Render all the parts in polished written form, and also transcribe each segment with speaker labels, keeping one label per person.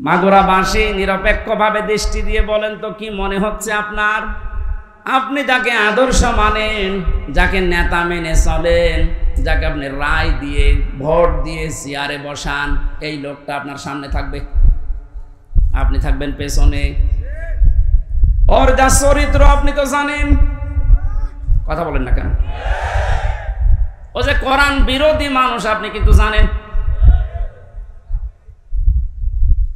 Speaker 1: মাগুরাবাসী নিরপেক্ষভাবে দৃষ্টি দিয়ে বলেন তো কি মনে হচ্ছে আপনার? আপনি যাকে আদর্শ মানেন, যাকে নেতা মেনে চলেন, যাকে আপনি রায় দিয়ে ভোট দিয়ে চেয়ারে বসান, এই লোকটা আপনার সামনে থাকবে, আপনি থাকবেন পেছনে। ওর যা চরিত্র আপনি তো জানেন, কথা বলেন না কেন? ও যে কোরআন বিরোধী মানুষ আপনি কিন্তু জানেন।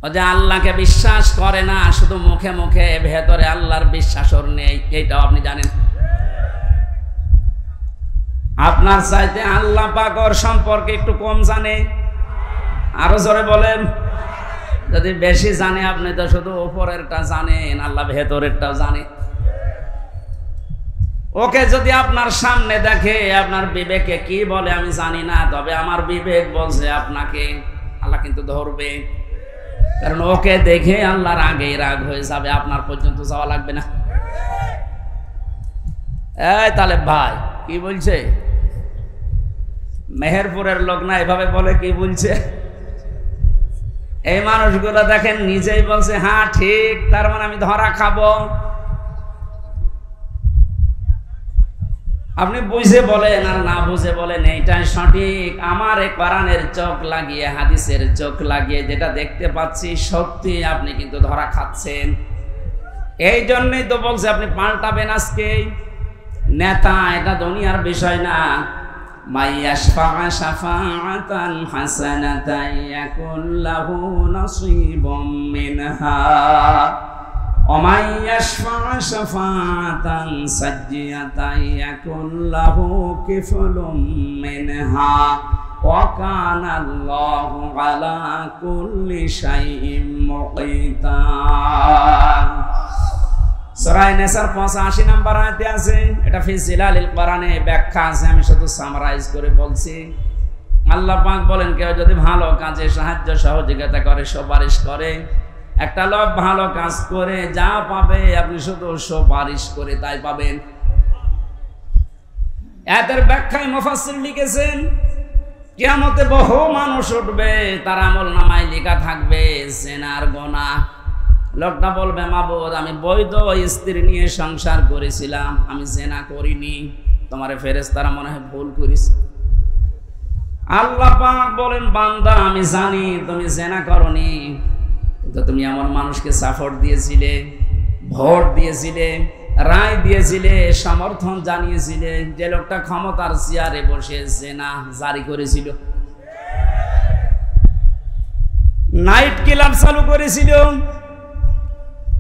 Speaker 1: ও যে আল্লাহকে বিশ্বাস করে না, শুধু মুখে মুখে, ভেতরে আল্লাহর বিশ্বাস ওর নেই, এইটাও আপনি জানেন। আপনার চাইতে আল্লাহ পাক ওর সম্পর্কে একটু কম জানে। আরো জোরে বলেন। যদি বেশি জানে, আপনি তো শুধু উপরেরটা জানেন, আল্লাহ ভেতরেরটাও জানে। ওকে যদি আপনার সামনে দেখে, আপনার বিবেকে কি বলে আমি জানি না, তবে আমার বিবেক বলছে আপনাকে আল্লাহ কিন্তু ধরবে। কারণ ওকে দেখে আল্লাহর আগেই রাগ হয়ে যাবে, আপনার পর্যন্ত যাওয়া লাগবে না। এই তালেব ভাই কি বলছে? মেহেরপুরের লোক না, এভাবে বলে কি বলছে? এই মানুষগুলো দেখেন নিজেই বলছে হ্যাঁ ঠিক, তার মানে আমি ধরা খাবো। আপনি বুঝে বলেন আর না বুঝে বলেন এইটাই সঠিক। আমার এই কোরআনের চোখ লাগিয়ে, হাদিসের চোখ লাগিয়ে যেটা দেখতে পাচ্ছি সত্যি, আপনি কিন্তু ধরা খাচ্ছেন। এই জন্যই তো বলছে আপনি পাল্টাবেন আজকে। নেতা এটা দুনিয়ার বিষয় না। মাইয়াশফা শাফাআতান হাসানাতান ইয়াকুল লাহু নাসীবুম মিনহা ওয়া মাইয়াশফা শাফাআতান সাজ্জিয়াতান ইয়াকুল লাহু কিফলুম মিনহা ওয়া কানা আল্লাহু আলা কুল্লি শাইইন মুকিতা। সূরা নিসার 85 নম্বর আয়াতে আছে, এটা ফি জিলালিল কোরআনে ব্যাখ্যা আছে, আমি শুধু সামারাইজ করে বলছি। আল্লাহ পাক বলেন কেউ যদি ভালো কাজে সাহায্য সহযোগিতা করে, সুপারিশ করে, একটা লোক ভালো কাজ করে যা পাবে আপনি শুধু সুপারিশ করে তাই পাবেন। এর ব্যাখ্যায় মুফাসসির লিখেছেন কিয়ামতে বহু মানুষ উঠবে, তার আমলনামায় লেখা থাকবে জিনার গুনাহ। লোকটা বলবে মাবুদ আমি বৈধ স্ত্রী নিয়ে সংসার করেছিলাম, আমি জেনা করিনি, তোমারে ফেরেশতারা মনে হয় ভুল করিস। আল্লাহ পাক বলেন বান্দা আমি জানি তুমি জেনা করনি, কিন্তু তুমি এমন মানুষকে সাপোর্ট দিয়েছিলে, ভোট দিয়েছিলে, রায় দিয়েছিলে, সমর্থন জানিয়েছিলে, যে লোকটা ক্ষমতার চেয়ারে বসে জেনা জারি করেছিল, নাইট ক্লাব চালু করেছিল।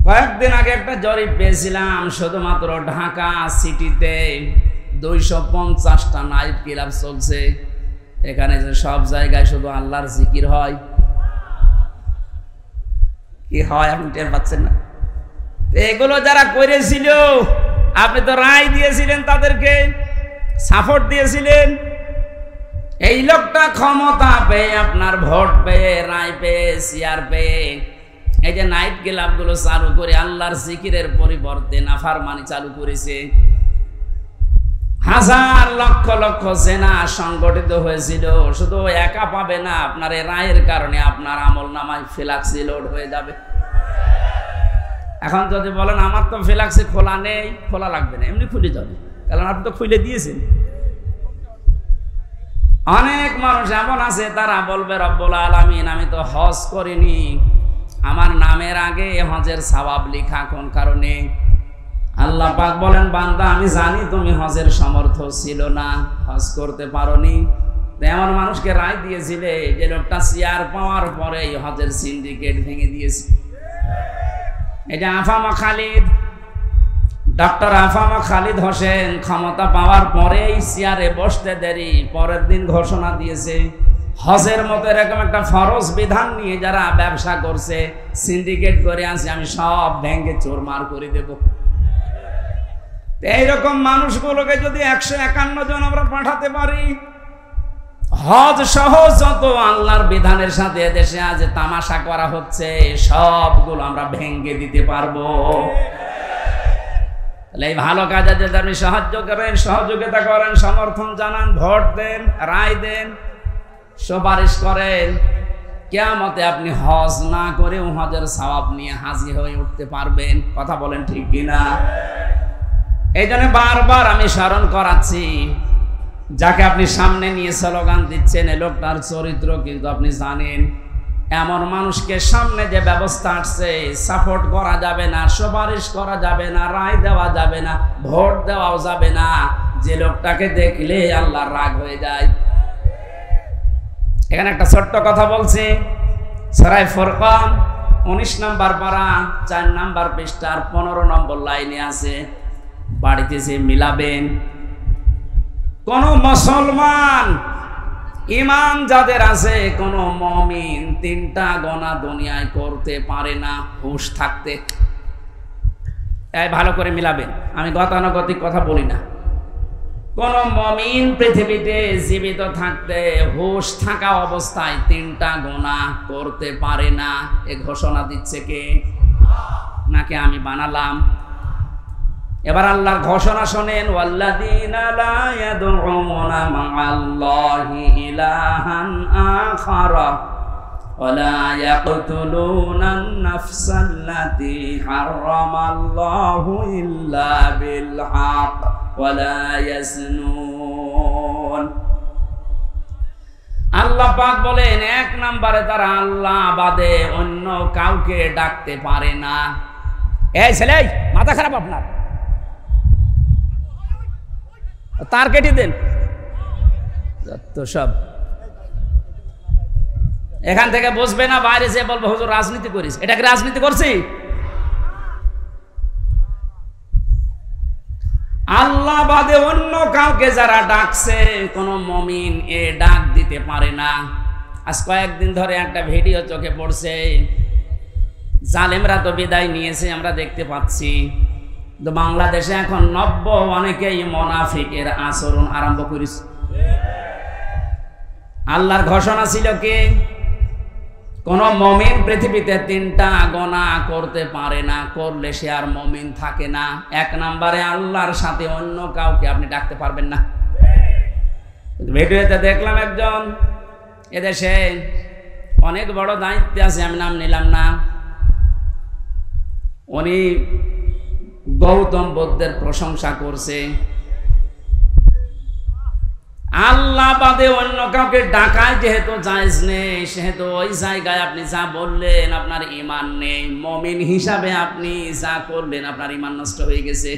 Speaker 1: কয়েকদিন আগে একটা জরিপ পেয়েছিলাম, শুধুমাত্র ঢাকা সিটিতে 250টা নাইট ক্লাব চলছে। এখানে যে সব জায়গায় শুধু আল্লাহর জিকির হয়, কি হয় আপনি টের পাচ্ছেন না? এগুলো যারা করেছিল, আপনি তো রায় দিয়েছিলেন, তাদেরকে সাপোর্ট দিয়েছিলেন। এই লোকটা ক্ষমতা পেয়ে, আপনার ভোট পেয়ে, রায় পেয়ে, চেয়ার পেয়ে, এই যে নাইট ক্লাবগুলো চালু করে আল্লাহর জিকিরের পরিবর্তে নাফরমানি চালু করেছে। হাজার লক্ষ লক্ষ সেনা সংগঠিত হয়েছিল। শুধু একা পাবে না, আপনার এই রায়ের কারণে আপনার আমলনামায় ফ্লেক্সি লোড হয়ে যাবে। এখন যদি বলেন আমার তো ফ্লেক্সি খোলা নেই, খোলা লাগবে না, এমনি খুলে যাবে, কারণ আপনি তো খুলে দিয়েছেন। অনেক মানুষ এমন আছে তারা বলবে রব্বুল আলামিন আমি তো হজ করিনি, আমার নামের আগে হজের সওয়াব লেখা, কোন কারণে? আল্লাহ পাক বলেন বান্দা আমি জানি তুমি হজের সামর্থ্য ছিল না, হজ করতে পারোনি। এমন মানুষকে রায় দিয়েছিলে যে লোকটা চেয়ার পাওয়ার পরে হজের সিন্ডিকেট ভেঙে দিয়েছে। এই যে আফামা খালিদ, ডক্টর আফামা খালিদ হোসেন ক্ষমতা পাওয়ার পরেই চেয়ারে বসতে দেরি, পরের দিন ঘোষণা দিয়েছে হজের মতো এরকম একটা ফরজ বিধান নিয়ে যারা ব্যবসা করছে, সিন্ডিকেট করে আছে, আমি সব ব্যাংকে চোরমার করে দেব। এইরকম মানুষগুলোকে যদি 151 জন আমরা পাঠাতে পারি, হজ সহ যত আল্লাহর বিধানের সাথে দেশে আজ তামাশা করা হচ্ছে সবগুলো আমরা ভেঙে দিতে পারবো। তাহলে এই ভালো কাজে যদি আপনি সাহায্য করেন, সহযোগিতা করেন, সমর্থন জানান, ভোট দেন, রায় দেন, সুপারিশ করেন, কিয়ামতে আপনি হজ না করেও হজের সওয়াব নিয়ে হাজির হয়ে উঠতে পারবেন। কথা বলেন ঠিক কিনা? এই জন্য বারবার আমি স্মরণ করাচ্ছি, যাকে আপনি সামনে নিয়ে স্লোগান দিচ্ছেন এই লোকটার চরিত্র কিন্তু আপনি জানেন। এমন মানুষকে সামনে যে ব্যবস্থা আসছে, সাপোর্ট করা যাবে না, সুপারিশ করা যাবে না, রায় দেওয়া যাবে না, ভোট দেওয়াও যাবে না। যে লোকটাকে দেখলে আল্লাহর রাগ হয়ে যায়। এখানে একটা ছোট্ট কথা বলছি, সূরা ফুরকান 19 নম্বর পারা 4 নম্বর পৃষ্ঠার 15 নম্বর লাইনে আছে, বাড়িতে যে মিলাবেন। কোন মুসলমান ঈমান যাদের আছে, কোন মুমিন 3টা গুনাহ দুনিয়ায় করতে পারে না হুঁশ থাকতে। এই ভালো করে মিলাবেন, আমি গতানুগতিক কথা বলি না। কোন মুমিন পৃথিবীতে জীবিত থাকতে হুঁশ থাকা অবস্থায় 3টা গুনাহ করতে পারে না। এ ঘোষণা দিচ্ছে কে? নাকি আমি বানালাম? এবার আল্লাহর ঘোষণা শোনেন, ওয়াল্লাযীনা লা ইয়াদউনা মা'আল্লাহি ইলাহান আখারা ওয়া লা ইয়াকতুলুনান নাফসাল্লাতী হারামাল্লাহু ইল্লা বিল হক ওয়া লা ইয়াজনুন। আল্লাহ পাক বলেন, 1 নম্বরে তারা আল্লাহ বাদে অন্য কাউকে ডাকতে পারে না। এই ছেলে, মাথা খারাপ আপনার? তার কেটে দেন তো সব। এখান থেকে বুঝবে না, বাইরে যে বলবো হুজুর রাজনীতি করিস। এটা কি রাজনীতি করছি? আল্লাহ বাদে অন্য কাউকে যারা ডাকছে, কোন মুমিন এ ডাক দিতে পারে না। আজ কয়েকদিন ধরে একটা ভিডিও চোখে পড়ছে, জালেমরা তো বিদায় নিয়েছে আমরা দেখতে পাচ্ছি, তো বাংলাদেশে এখন নব্য অনেকেই মুনাফিকের আচরণ আরম্ভ করেছে। আল্লাহর ঘোষণা ছিল কি? কোন মুমিন পৃথিবীতে 3টা গুনাহ করতে পারে না, করলে সে আর মুমিন থাকে না। 1 নম্বরে আল্লাহর সাথে অন্য কাউকে আপনি ডাকতে পারবেন না। ভিডিওতে দেখলাম একজন, এদেশে অনেক বড় দায়িত্বে আছে, আমি নাম নিলাম না, উনি গৌতম বুদ্ধের প্রশংসা করছে। আল্লাহ বাদে অন্য কাউকে ডাকায় যেহেতু জায়েজ নেই, সেহেতু ওই জায়গায় আপনি যা বললেন আপনার ঈমান নেই। মুমিন হিসাবে আপনি যা করলেন আপনার ঈমান নষ্ট হয়ে গেছে।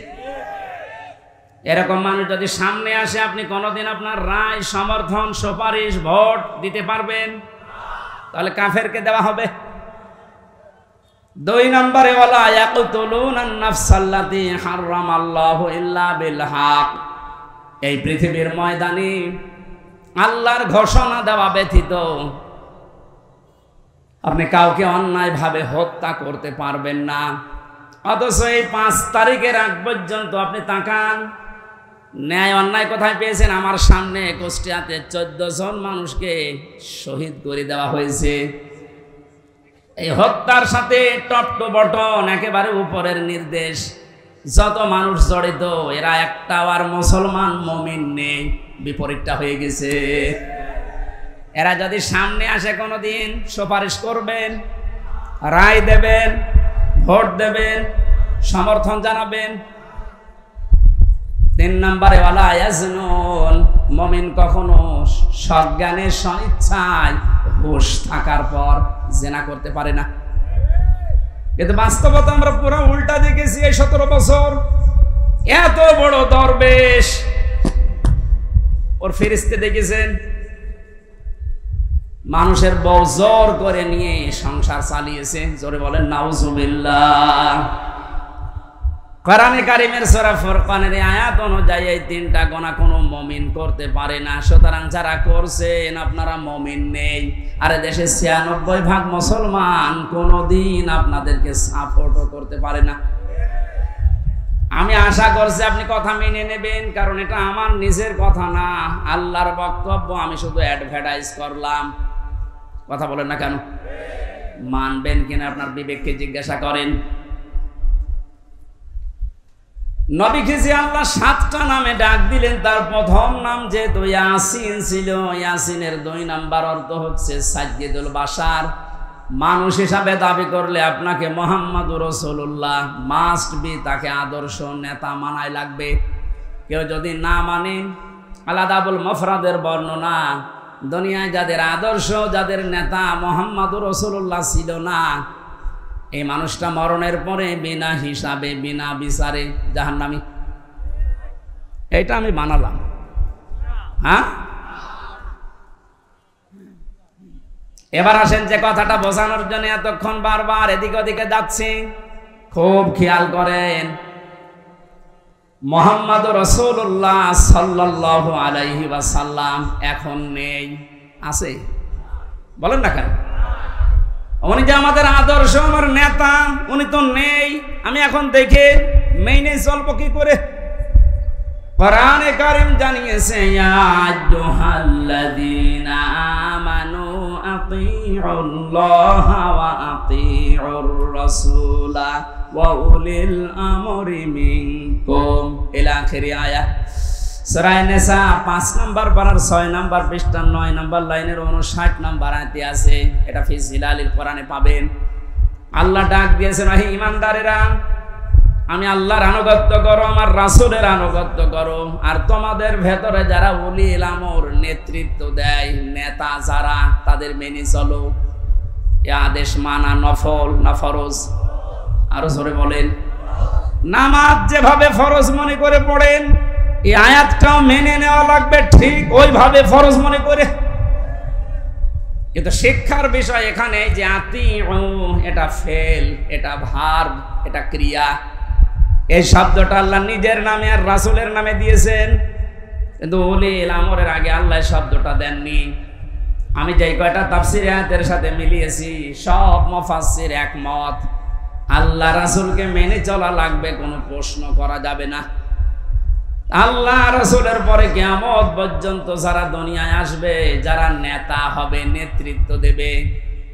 Speaker 1: এরকম মানুষ যদি সামনে আসে, আপনি কোনোদিন আপনার রায়, সমর্থন, সুপারিশ, ভোট দিতে পারবেন? তাহলে কাফেরকে দেওয়া হবে। 2 নম্বরে ওয়ালা ইয়াকতুলুনান নাফসাল্লাতী হারামাল্লাহু ইল্লা বিল হক। এই পৃথিবীর ময়দানে আল্লাহর ঘোষণা দেওয়া ব্যতীত আপনি কাউকে অন্যায়ভাবে হত্যা করতে পারবেন না। অথচ এই 5 তারিখের আগ পর্যন্ত আপনি তাকান, ন্যায় অন্যায় কোথায় পেয়েছেন? আমার সামনে কুষ্টিয়াতে 14 জন মানুষকে শহীদ করে দেওয়া হয়েছে। এই হত্যার সাথে টপ টু বটন একেবারে উপরের নির্দেশ, যত মানুষ জড়িত এরা একটাও আর মুসলমান মুমিন নেই, বিপরীতটা হয়ে গেছে। এরা যদি সামনে আসে কোনোদিন সুপারিশ করবেন, রায় দেবেন, ভোট দেবেন, সমর্থন জানাবেন। 3 নম্বরে ওয়ালা ইয়াজনুন, মুমিন কখনো সজ্ঞানে স্বইচ্ছায় হুঁশ থাকার পর জিনা করতে পারে না। কিন্তু বাস্তবতা আমরা পুরো উল্টা দেখেছি। এই 17 বছর এত বড় দরবেশ, ওর ফেরেশতা দেখেছেন, মানুষের বউ জোর করে নিয়ে সংসার চালিয়েছে। জোরে বলেন নাউজুবিল্লাহ। কোরআনে কারীমের সূরা ফুরকানের আয়াত অনুযায়ী এই 3টা গুনাহ কোনো মুমিন করতে পারে না। সুতরাং যারা করছেন আপনারা মুমিন নেই। আর দেশে 96% মুসলমান কোনোদিন আপনাদেরকে সাপোর্টও করতে পারে না। আমি আশা করছি আপনি কথা মেনে নেবেন, কারণ এটা আমার নিজের কথা না, আল্লাহর বক্তব্য। আমি শুধু অ্যাডভার্টাইজ করলাম। কথা বলেন না কেন? মানবেন কিনা আপনার বিবেককে জিজ্ঞাসা করেন। নবীকে যে আল্লাহ 7টা নামে ডাক দিলেন, তার প্রথম নাম যেহেতু ইয়াসিন ছিল, ইয়াসিনের 2 নাম্বার অর্থ হচ্ছে সাজ্জিদুল বাশার। মানুষ হিসাবে দাবি করলে আপনাকে মুহাম্মাদুর রাসূলুল্লাহ মাস্ট বি, তাকে আদর্শ নেতা মানাই লাগবে। কেউ যদি না মানে, আলাদাবুল মুফরাদের বর্ণনা, দুনিয়ায় যাদের আদর্শ, যাদের নেতা মুহাম্মাদুর রাসূলুল্লাহ ছিল না, এই মানুষটা মরণের পরে বিনা হিসাবে বিনা বিচারে জাহান্নামী। এইটা আমি মানালাম। হ্যাঁ, এবার আসেন যে কথাটা বোঝানোর জন্য এতক্ষণ বারবার এদিকে ওদিকে যাচ্ছি, খুব খেয়াল করেন। মুহাম্মাদুর রাসূলুল্লাহ সাল্লাল্লাহু আলাইহি ওয়াসাল্লাম এখন নেই, আছে? বলেন না কেন? উনি যে আমাদের আদর্শ, আমার নেতা, উনি তো নেই। আমি এখন দেখে মেনে চলবো কি করে? কোরআনে কারীম জানিয়েছে, ইয়া আইয়ুহাল্লাযীনা আমানু আতিউল্লাহা ওয়া আতিউর রাসূলা ওয়া উলিল আমরি মিনকুম ইলা আখিরি আয়াত। সূরা নিসা 5 নম্বর পারার 6 নম্বর পৃষ্ঠা 9 নম্বর লাইনের 59 নম্বর আয়াতে আছে। এটা ফি জিলালিল কোরআনে পাবেন। আল্লাহ ডাক দিয়েছেন, হে ঈমানদারেরা, আমি আল্লাহর আনুগত্য করো, আমার রাসূলের আনুগত্য করো, আর তোমাদের ভেতরে যারা উলিল আমর নেতৃত্ব দেয়, নেতা যারা, তাদের মেনে চলো। এই আদেশ মানা নফল না ফরজ? আরো জোরে বলেন। নামাজ যেভাবে ফরজ মনে করে পড়েন, এই আয়াতটাও মেনে নেওয়া লাগবে ঠিক ওইভাবে ফরজ মনে করে। কিন্তু শিক্ষার বিষয় এখানে যে আতিউ, এটা ফেল, এটা ভার্ব, এটা ক্রিয়া। এই শব্দটা আল্লাহ নিজের নামে আর রাসূলের নামে দিয়েছেন, কিন্তু উলিল আমরের আগে আল্লাহ শব্দটা দেননি। আমি যেই কয়টা তাফসীর আয়াতের সাথে মিলিয়েছি, সব মুফাসসির একমত, আল্লাহ রাসূলকে মেনে চলা লাগবে, কোনো প্রশ্ন করা যাবে না। আল্লাহ রাসূলের পরে কিয়ামত পর্যন্ত যারা দুনিয়ায় আসবে, যারা নেতা হবে, নেতৃত্ব দেবে,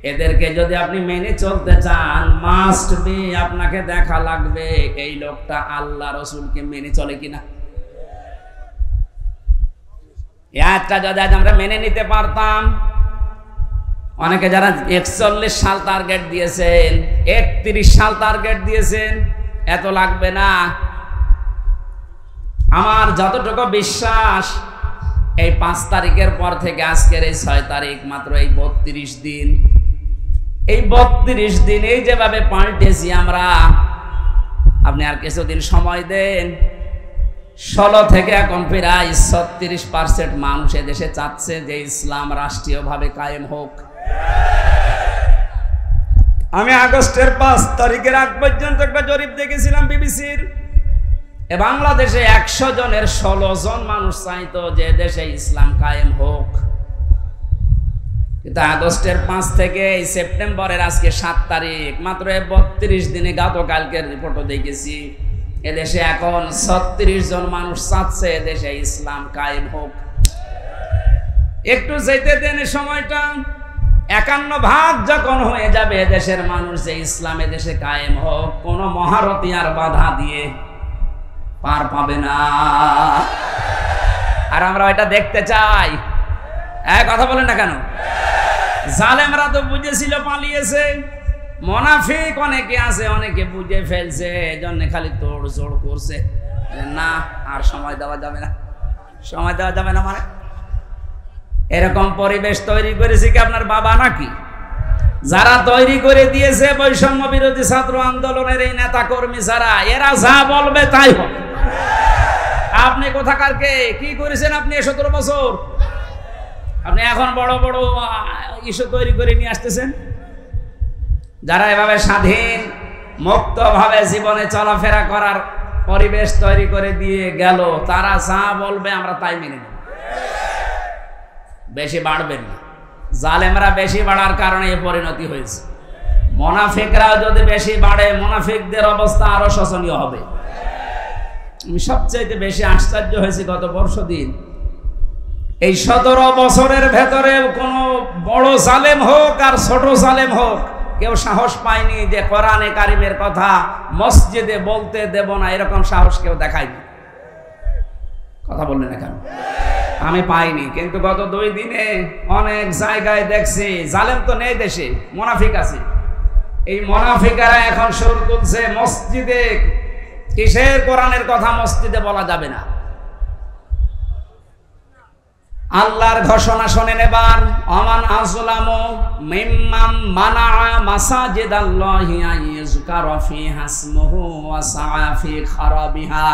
Speaker 1: এদেরকে যদি আপনি মেনে চলতে চান, মাস্ট বি আপনাকে দেখা লাগবে এই লোকটা আল্লাহ রাসূলকে মেনে চলে কিনা। একটা যদি আজ আমরা মেনে নিতে পারতাম, অনেকে যারা 41 সাল টার্গেট দিয়েছেন, 31 সাল টার্গেট দিয়েছেন, এত লাগবে না। আমার যতটুকু বিশ্বাস, এই 5 তারিখের পর থেকে আজকের এই 6 তারিখ, মাত্র এই 32 দিন, এই 32 দিন এই যেভাবে পাল্টেছি আমরা, আপনি আর কিছুদিন সময় দেন, 16 থেকে এখন প্রায় 36% মানুষ এদেশে চাচ্ছে যে ইসলাম রাষ্ট্রীয়ভাবে কায়েম হোক। আমি আগস্টের 5 তারিখের আগ পর্যন্ত একটা জরিপ দেখেছিলাম বিবিসির, বাংলাদেশে 100 জনের 16 জন মানুষ চাইতো যে দেশে ইসলাম কায়েম হোক। কিন্তু আগস্টের 5 থেকে সেপ্টেম্বরের আজকে 7 তারিখ, মাত্র 32 দিনে, গতকালকের রিপোর্টও দেখেছি, এদেশে এখন 36 জন মানুষ চাচ্ছে দেশে ইসলাম কায়েম হোক। একটু যেতে দেন সময়টা, 51 যখন হয়ে যাবে দেশের মানুষ যে ইসলামে দেশে কায়েম হোক, কোন মহারথী আর বাধা দিয়ে পার পাবে না। আর আমরা এটা দেখতে চাই। কথা বলেন না কেন? জালেমরা তো বুঝেছিল, পালিয়েছে। মুনাফিক অনেকে আছে, অনেকে বুঝে ফেলছে, এজন্য খালি তোড়জোড় করছে, না আর সময় দেওয়া যাবে না, সময় দেওয়া যাবে না। মানে এরকম পরিবেশ তৈরি করেছে কি আপনার বাবা নাকি? যারা তৈরি করে দিয়েছে বৈষম্য বিরোধী ছাত্র আন্দোলনের এই নেতা কর্মী যারা, এরা যা বলবে তাই হবে। আপনি কোথাকার কে? কি করেছেন আপনি 17 বছর? আপনি এখন বড় বড় ইস্যু তৈরি করে নিয়ে আসতেছেন। যারা এভাবে স্বাধীন মুক্তভাবে জীবনে চলাফেরা করার পরিবেশ তৈরি করে দিয়ে গেল, তারা যা বলবে আমরা তাই মেনে নেব। বেশি বাড়বেন না। জালেমরা বেশি বাড়ার কারণে এই পরিণতি হয়েছে। মুনাফিকরাও যদি বেশি বাড়ে, মুনাফিকদের অবস্থা আরো শোচনীয় হবে। আমি সবচেয়ে বেশি আশ্চর্য হয়েছি গত বর্ষদিন, এই 17 বছরের ভেতরে কোন বড় জালেম হোক আর ছোট জালেম হোক, কেউ সাহস পায়নি যে কোরআনে কারিমের কথা মসজিদে বলতে দেব না, এরকম সাহস কেউ দেখায়নি। কথা বললেন না কেন? আমি পাইনি, কিন্তু গত 2 দিনে অনেক জায়গায় দেখছি। জালেম তো নেই দেশে, মুনাফিক আছে। এই মুনাফিকরা এখন সুর তুলছে মসজিদে, কিসের কোরআনের কথা মসজিদে বলা যাবে না। আল্লাহর ঘোষণা শোনেন এবার, আমান আযলামু মিম্মান মানাআ মাসাজিদাল্লাহি আইয়ুযকারা ফিহা ইসমুহু ওয়া সাআ ফি খারাবিহা।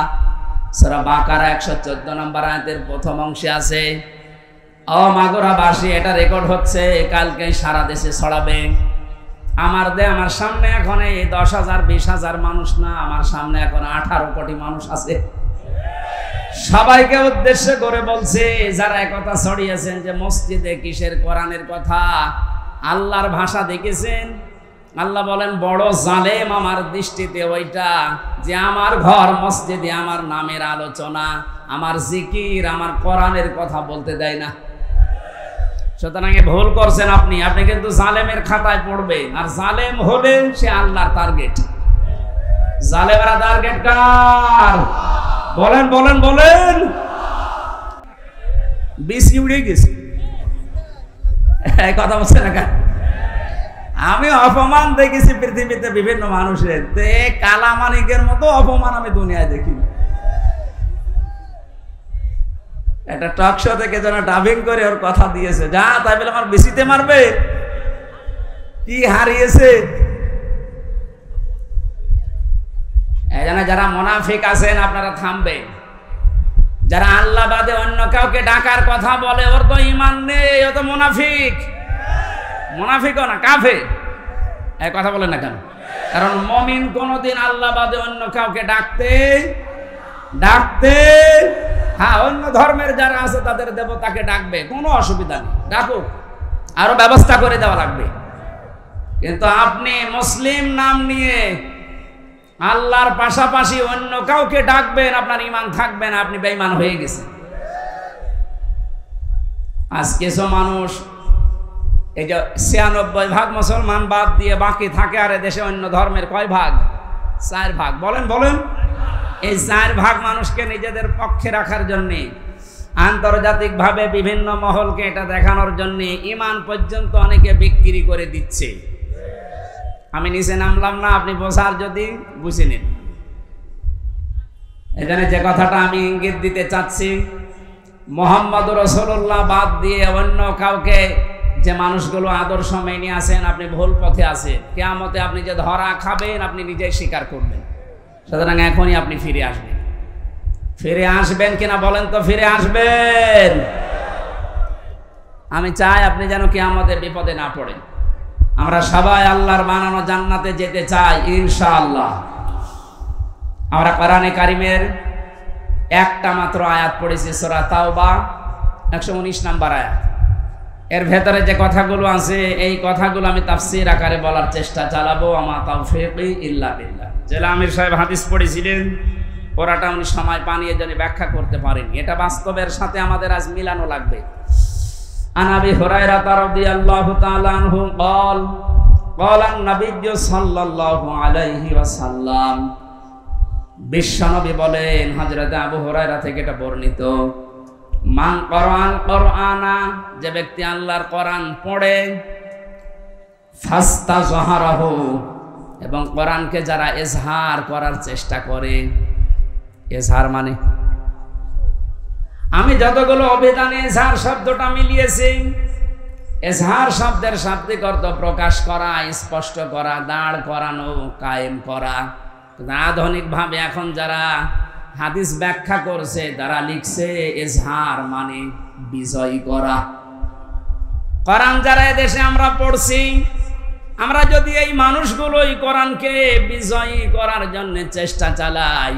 Speaker 1: সূরা বাকারা 114 নম্বর আয়াতের প্রথম অংশে আছে, ও মাগুরাবাসী, এটা রেকর্ড হচ্ছে, কালকে সারা দেশে ছড়াবে। আমার সামনে এখন এই 10,000 20,000 মানুষ না, আমার সামনে এখন 18 কোটি মানুষ আছে। সবাইকে উদ্দেশ্য করে বলছে, যারা একথা ছড়িয়েছেন যে মসজিদে কিসের কোরআনের কথা, আল্লাহর ভাষা দেখেছেন? আল্লাহ বলেন, বড় জালেম আমার দৃষ্টিতে ওইটা যে আমার ঘর মসজিদে আমার নামের আলোচনা, আমার জিকির, আমার কোরআনের কথা বলতে দেয় না। সুতরাং ভুল করছেন আপনি কিন্তু জালেমের খাতায় পড়বেন, আর জালেম হলে সে আল্লাহর টার্গেট। জালেমরা টার্গেট কার? বলেন বলেন বলেন। বেশি উড়ে গেছে কথা বলছে না কেন? আমি অপমান দেখেছি পৃথিবীতে বিভিন্ন মানুষের, কালামানিকের মতো অপমান আমি দুনিয়ায় দেখিনি। একটা টক শো থেকে যেন ডাবিং করে ওর কথা দিয়েছে, যা তাই বলে আমার বেশিতে মারবে, কি হারিয়েছে। এজন্য যারা মুনাফিক আছেন আপনারা থামবেন। যারা আল্লাহ বাদে অন্য কাউকে ডাকার কথা বলে, ওর তো ঈমান নেই, ও তো মুনাফিক। মুনাফিকও না, কাফের। এই কথা বলেন না কেন? কারণ মুমিন কোনদিন আল্লাহ বাদে অন্য কাউকে ডাকতে হ্যাঁ, অন্য ধর্মের যারা আছে তাদের দেবতাকে ডাকবে, কোনো অসুবিধা নেই, ডাকুক, আরো ব্যবস্থা করে দেওয়া লাগবে। কিন্তু আপনি মুসলিম নাম নিয়ে আল্লাহর পাশাপাশি অন্য কাউকে ডাকবেন, আপনার ঈমান থাকবে না, আপনি বেঈমান হয়ে গেছেন। আজ কিছু মানুষ এই যে 96% মুসলমান বাদ দিয়ে বাকি থাকে, আর দেশে অন্য ধর্মের কয় ভাগ? 4 ভাগ। বলেন বলেন। এই 4 ভাগ মানুষকে নিজেদের পক্ষে রাখার জন্য, আন্তর্জাতিকভাবে বিভিন্ন মহলকে এটা দেখানোর জন্য ঈমান পর্যন্ত অনেকে বিক্রি করে দিচ্ছে। আমি নিচে নামলাম না, আপনি বোঝার যদি বুঝে নিন। এখানে যে কথাটা আমি ইঙ্গিত দিতে চাচ্ছি, মুহাম্মদুর রাসূলুল্লাহ বাদ দিয়ে অন্য কাউকে যে মানুষগুলো আদর্শ মেনে আছেন, আপনি ভুল পথে আছেন। কিয়ামতে আপনি যে ধরা খাবেন আপনি নিজেই স্বীকার করবেন। সুতরাং এখনই আপনি ফিরে আসবেন। ফিরে আসবেন কিনা বলেন তো? ফিরে আসবেন। আমি চাই আপনি যেন কিয়ামতে বিপদে না পড়েন। আমরা সবাই আল্লাহর বানানো জান্নাতে যেতে চাই ইনশাআল্লাহ। আমরা কোরআনে কারিমের একটা মাত্র আয়াত পড়েছি, সূরা তাওবা 119 নম্বর আয়াত। এর ভেতরে যে কথাগুলো আছে এই কথাগুলো আমি তাফসীর আকারে বলার চেষ্টা চালাবো। আমা তাওফীকি ইল্লা বিল্লাহ। জেলা আমির সাহেব হাদিস পড়েছিলেন, পড়াটা উনি সময় পানিয়ে জন্য ব্যাখ্যা করতে পারেনি। এটা বাস্তবের সাথে আমাদের আজ মিলানো লাগবে। আন আবি হুরায়রা রাদিয়াল্লাহু তাআলা আনহু قال قال النبي সাল্লাল্লাহু আলাইহি ওয়াসাল্লাম, বিশ্বনবী বলেন, হযরত আবু হুরায়রা থেকে এটা বর্ণিত, মান কোরআন কোরআনা, যে ব্যক্তি আল্লাহর কোরআন পড়ে, ফাস্তাযহারাহু, এবং কোরআনকে যারা ইজহার করার চেষ্টা করে। ইজহার মানে আমি যতগুলো অভিধানে ইজহার শব্দটা মিলিয়েছি, ইজহার শব্দের শাব্দিক অর্থ প্রকাশ করা, স্পষ্ট করা, দাঁড় করানো, কায়েম করা। আধুনিকভাবে এখন যারা হাদিস ব্যাখ্যা করছে তারা লিখছে ইজহার মানে বিজয় করা। কোরআন যারা এদেশে আমরা পড়ছি, আমরা যদি এই মানুষগুলোই কোরআনকে বিজয়ী করার জন্য চেষ্টা চালাই,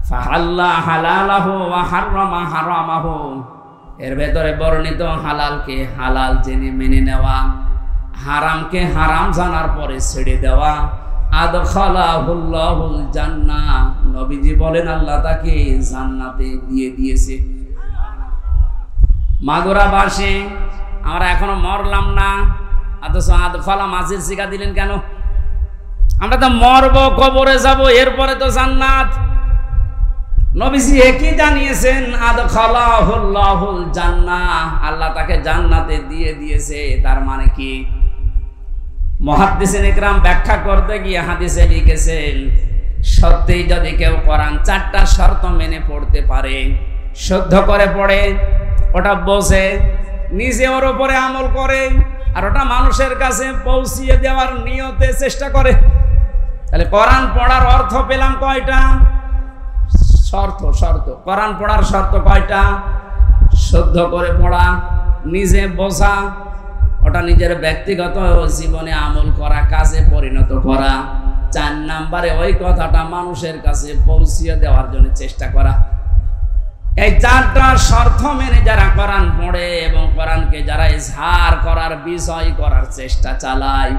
Speaker 1: ফাহাল্লা হালালাহু ওয়া হারামা হারামাহু, এর ভেতরে বর্ণিত হালালকে হালাল জেনে মেনে নেওয়া, হারামকে হারাম জানার পরে ছেড়ে দেওয়া, আদখালাহুল্লাহুল জান্নাহ, নবীজি বলেন আল্লাহ তাকে জান্নাতে দিয়ে দিয়েছে। মাগুরাবাসী আমরা এখনো মরলাম না, অথচ আদখালা মাঝির শিখা দিলেন কেন? আমরা তো মরব, কবরে যাব, এরপরে তো জান্নাত। নবীজি একই জানিয়েছেন, আদখালাহুল্লাহুল জান্নাহ, আল্লাহ তাকে জান্নাতে দিয়ে দিয়েছে। তার মানে কি? মুহাদ্দিসিন ইকরাম ব্যাখ্যা করতে গিয়ে হাদিসে লিখেছেন, সত্যি যদি কেউ কোরআন 4টা শর্ত মেনে পড়তে পারে, শুদ্ধ করে পড়ে, ওটা বোঝে, নিজে ওর উপরে আমল করে, আর ওটা মানুষের কাছে পৌঁছিয়ে দেওয়ার নিয়তে চেষ্টা করে, তাহলে কোরআন পড়ার অর্থ পেলাম কয়টা? শর্ত। কোরআন পড়ার শর্ত কয়টা? শুদ্ধ করে পড়া, নিজে বোঝা, ওটা নিজের ব্যক্তিগত জীবনে আমল করা, কাজে পরিণত করা। 4 নম্বরে ওই কথাটা মানুষের কাছে পৌঁছিয়ে দেওয়ার জন্য চেষ্টা করা। এই 4টা শর্ত মেনে যারা কোরআন পড়ে এবং কোরআনকে যারা ইজহার করার, বিজয় করার চেষ্টা চালায়,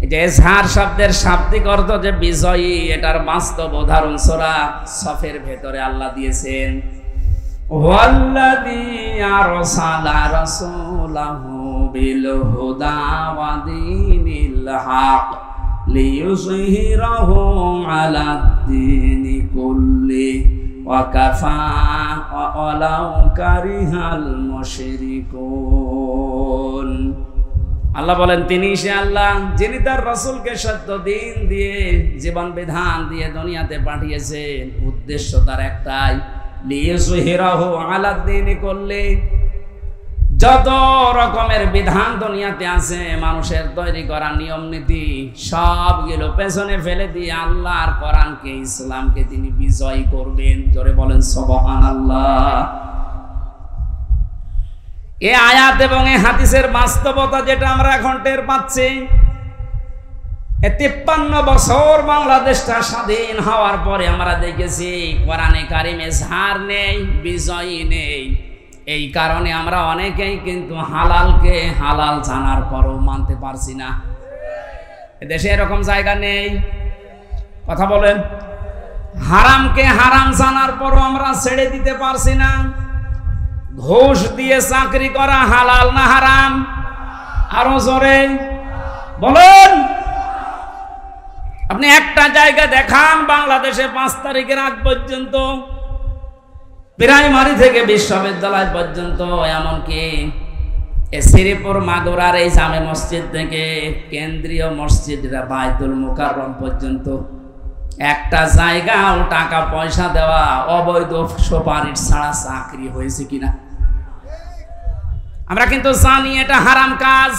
Speaker 1: এই যে ইজহার শব্দের শাব্দিক অর্থ যে বিজয়ী, এটার বাস্তব উদাহরণ সূরা সফের ভেতরে আল্লাহ দিয়েছেন, ওয়াল্লাযী আরসালা রাসূলাহু বিল হুদা ওয়া দীনিল হক লিইয়ুযহিরাহু আলাদ-দীনি কুল্লি ওয়া কাফা ওয়ালাউ কারিহাল মুশরিকুন। আল্লাহ বলেন, তিনি সে আল্লাহ যিনি তার রাসূলকে সত্য দিন দিয়ে, জীবন বিধান দিয়ে দুনিয়াতে পাঠিয়েছেন। উদ্দেশ্য তার একটাই, লিইয়ুযহিরাহু আলাদ-দীনি কুল্লি, যত রকমের বিধান দুনিয়াতে আছে, মানুষের তৈরি করা নিয়ম নীতি, সবগুলো পেছনে ফেলে দিয়ে আল্লাহর কোরআনকে, ইসলামকে তিনি বিজয় করবেন। জোরে বলেন সুবহানাল্লাহ। এই আয়াত এবং এই হাদিসের বাস্তবতা যেটা আমরা এখন টের পাচ্ছি, 53 বছর বাংলাদেশটা স্বাধীন হওয়ার পরে আমরা দেখেছি কোরআনে কারিমে ইজহার নেই, বিজয় নেই। এই কারণে আমরা অনেকেই কিন্তু হালালকে হালাল জানার পরও মানতে পারছি না। দেশে এরকম জায়গা নেই, কথা বলেন। হারামকে হারাম জানার পরও আমরা ছেড়ে দিতে পারছি না। ঘুষ দিয়ে চাকরি করা হালাল না হারাম? আরো জোরে বলেন। আপনি একটা জায়গা দেখান বাংলাদেশে 5 তারিখের আগ পর্যন্ত, প্রাইমারি থেকে বিশ্ববিদ্যালয় পর্যন্ত, এমনকি শ্রীপুর মাগুরার এই জামে মসজিদ থেকে কেন্দ্রীয় মসজিদ বাইতুল মুকাররম পর্যন্ত একটা জায়গাও টাকা পয়সা দেওয়া, অবৈধ সুপারিশ ছাড়া চাকরি হয়েছে কিনা? আমরা কিন্তু জানি এটা হারাম কাজ।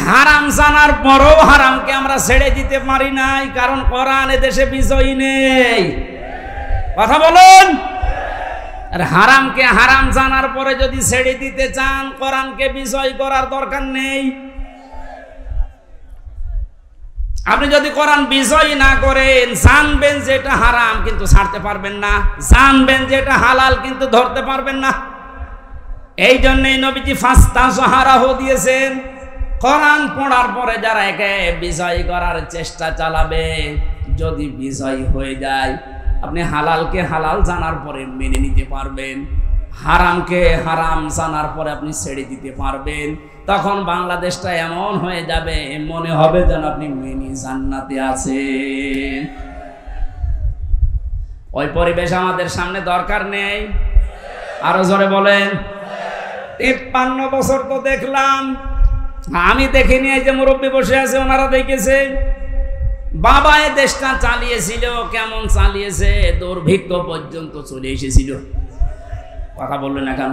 Speaker 1: হারাম জানার পরও হারামকে আমরা ছেড়ে দিতে পারি নাই, কারণ কোরআন এদেশে বিজয়ী নেই। কথা বলুন। আর হারামকে হারাম জানার পরে যদি ছেড়ে দিতে চান, কোরআনকে বিজয় করার দরকার নেই। আপনি যদি কোরআন বিজয় না করেন, জানবেন যে এটা হারাম কিন্তু ছাড়তে পারবেন না, জানবেন যে এটা হালাল কিন্তু ধরতে পারবেন না। এই জন্যই নবীজি ফাস্তাযহারাহু দিয়েছেন। কোরআন পড়ার পরে যারা একে বিজয় করার চেষ্টা চালাবে, যদি বিজয় হয়ে যায়, আপনি হালালকে হালাল জানার পরে মেনে নিতে পারবেন, হারামকে হারাম জানার পরে আপনি ছেড়ে দিতে পারবেন। তখন বাংলাদেশটা এমন হয়ে যাবে, মনে হবে যেন আপনি মিনি জান্নাতে আছেন। ওই পরিবেশ আমাদের সামনে দরকার নেই। আরো জোরে বলেন। 53 বছর তো দেখলাম, আমি দেখিনি। এই যে মুরব্বী বসে আছে, ওনারা দেখেছে। বাবা এ দেশটা চালিয়েছিল, কেমন চালিয়েছে, দুর্ভিক্ষ পর্যন্ত চলে এসেছিল। কথা বললেন না কেন?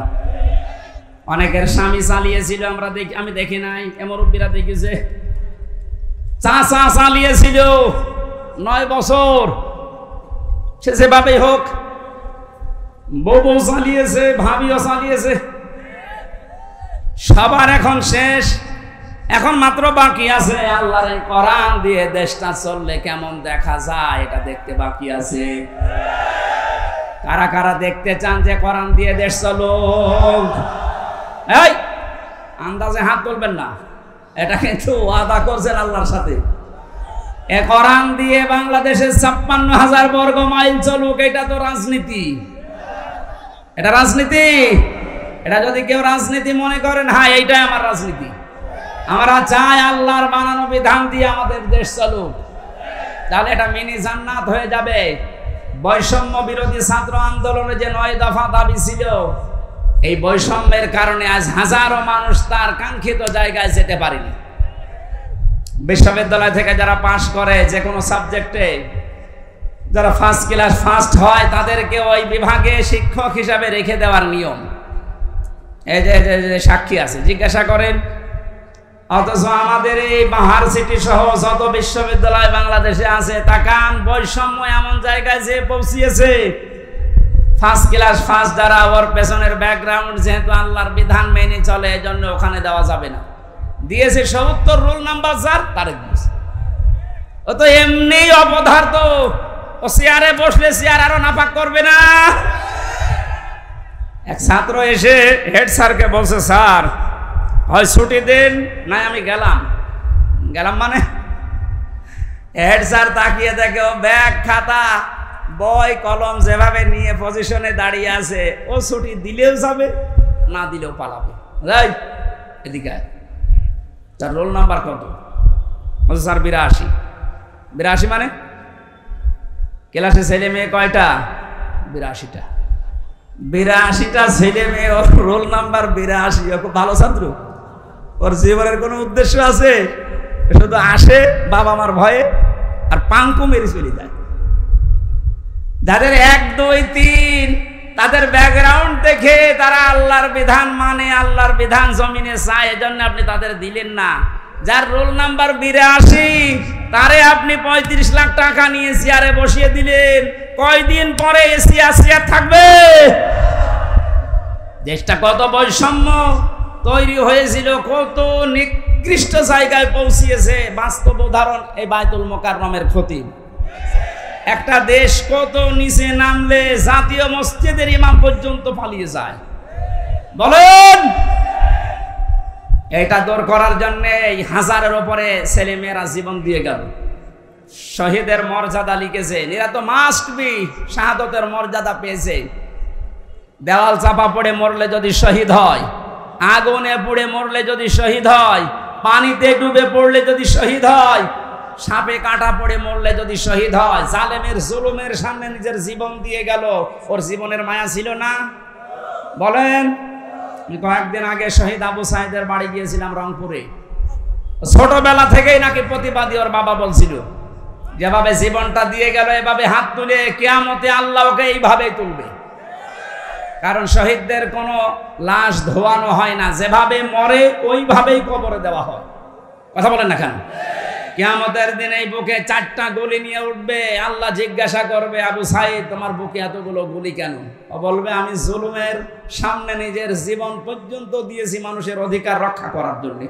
Speaker 1: অনেকের স্বামী চালিয়েছিল, আমরা দেখি, আমি দেখি নাই, এ মুরব্বীরা দেখেছে। চাচা চালিয়েছিল 9 বছর, সে যেভাবেই হোক। বউ চালিয়েছে, ভাবিও চালিয়েছে। সবার এখন শেষ, এখন মাত্র বাকি আছে আল্লাহর এই কোরআন দিয়ে দেশটা চললে কেমন দেখা যায়, এটা দেখতে বাকি আছে। কারা কারা দেখতে চান যে কোরআন দিয়ে দেশ চলুক? এই আন্দাজে হাত তুলবেন না, এটা কিন্তু ওয়াদা করছেন আল্লাহর সাথে। এ কোরআন দিয়ে বাংলাদেশে 56,000 বর্গ মাইল চলুক, এটা তো রাজনীতি। এটা রাজনীতি। এটা যদি কেউ রাজনীতি মনে করেন, হ্যাঁ এইটাই আমার রাজনীতি, আমরা চাই আল্লাহর বানানো বিধান দিয়ে আমাদের দেশ চলুক, তাহলে এটা মিনি জান্নাত হয়ে যাবে। বৈষম্য বিরোধী ছাত্র আন্দোলনে যে 9 দফা দাবি ছিল, এই বৈষম্যের কারণে আজ হাজারো মানুষ তার কাঙ্ক্ষিত জায়গায় যেতে পারেনি। বিশ্ববিদ্যালয় থেকে যারা পাশ করে যে কোনো সাবজেক্টে, যারা ফার্স্ট ক্লাস ফার্স্ট হয়, তাদেরকে ওই বিভাগে শিক্ষক হিসাবে রেখে দেওয়ার নিয়ম। এই যে সাক্ষী আছে, জিজ্ঞাসা করেন। অথচ আমাদের এই বাহার সিটি সহ যত বিশ্ববিদ্যালয় বাংলাদেশে আছে, তাকান বৈষম্য এমন জায়গায় যে পৌঁছিয়েছে। ফার্স্ট ক্লাস ফার্স্ট যারা, ওর পেছনের ব্যাকগ্রাউন্ড যেহেতু আল্লাহর বিধান মেনে চলে, এই জন্য ওখানে দেওয়া যাবে না। দিয়েছে ৭০ রোল নাম্বার যার, তারে দিয়েছে। ও তো এমনি অপদার্থ, ও চেয়ারে বসলে চেয়ার আরো নাপাক করবে না। এক ছাত্র এসে হেড স্যারকে বলছে, স্যার হয় ছুটি দেন, নাই আমি গেলাম। মানে হেড স্যার তাকিয়ে দেখে ও ব্যাগ খাতা বই কলম যেভাবে নিয়ে পজিশনে দাঁড়িয়ে আছে, ও ছুটি দিলেও যাবে, না দিলেও পালাবে। রাইট, এদিকে তার রোল নাম্বার কত? বলছে স্যার ৮২। ৮২ মানে ক্লাসে ছেলে মেয়ে কয়টা? ৮২টা। ৮২টা ছেলে মেয়ে, ওর রোল নাম্বার ৮২। ও খুব ভালো ছাত্র, ওর জীবনের কোনো উদ্দেশ্য আছে? শুধু আসে বাবা মার ভয়ে আর পাঙ্কু মেরে চলে যায়। যাদের ১, ২, ৩ তাদের ব্যাকগ্রাউন্ড দেখে তারা আল্লাহর বিধান মানে, আল্লাহর বিধান জমিনে চায়, এজন্য আপনি তাদের দিলেন না। যার রোল নাম্বার ৮২, তারে আপনি ৩৫ লাখ টাকা নিয়ে চেয়ারে বসিয়ে দিলেন, কয়দিন পরে এসি চেয়ার থাকবে? দেশটা কত বৈষম্য তৈরি হয়েছিল, কত নিকৃষ্ট জায়গায় পৌঁছিয়েছে। বাস্তব উদাহরণ এই বায়তুল মোকাররমের খতিব। একটা দেশ কত নিচে নামলে জাতীয় মসজিদের ইমাম পর্যন্ত পালিয়ে যায়, বলেন? এটা দূর করার জন্য হাজারের উপরে ছেলে মেয়েরা জীবন দিয়ে গেল। শহীদের মর্যাদা লিখেছে, এরা তো মাস্ট বি শাহাদতের মর্যাদা পেয়েছে। দেওয়াল চাপা পড়ে মরলে যদি শহীদ হয়, আগুনে পুড়ে মরলে যদি শহীদ হয়, পানিতে ডুবে পড়লে যদি শহীদ হয়, সাপে কাটা পড়ে মরলে যদি শহীদ হয়, জালেমের জুলুমের সামনে নিজের জীবন দিয়ে গেল। ওর জীবনের মায়া ছিল না? বলেন। কয়েকদিন আগে শহীদ আবু সাইদের বাড়ি গিয়েছিলাম রংপুরে। ছোটবেলা থেকেই নাকি প্রতিবাদী, ওর বাবা বলছিল যেভাবে জীবনটা দিয়ে গেল, এভাবে হাত তুলে কিয়ামতে আল্লাহ ওকে এইভাবেই তুলবে। কারণ শহীদদের কোনো লাশ ধোয়ানো হয় না, যেভাবে মরে ওইভাবেই কবরে দেওয়া হয়। কথা বলেন না কেন? কিয়ামতের দিন এই বুকে 4টা গুলি নিয়ে উঠবে, আল্লাহ জিজ্ঞাসা করবে, আবু সাইদ তোমার বুকে এতগুলো গুলি কেন? ও বলবে, আমি জুলুমের সামনে নিজের জীবন পর্যন্ত দিয়েছি মানুষের অধিকার রক্ষা করার জন্য।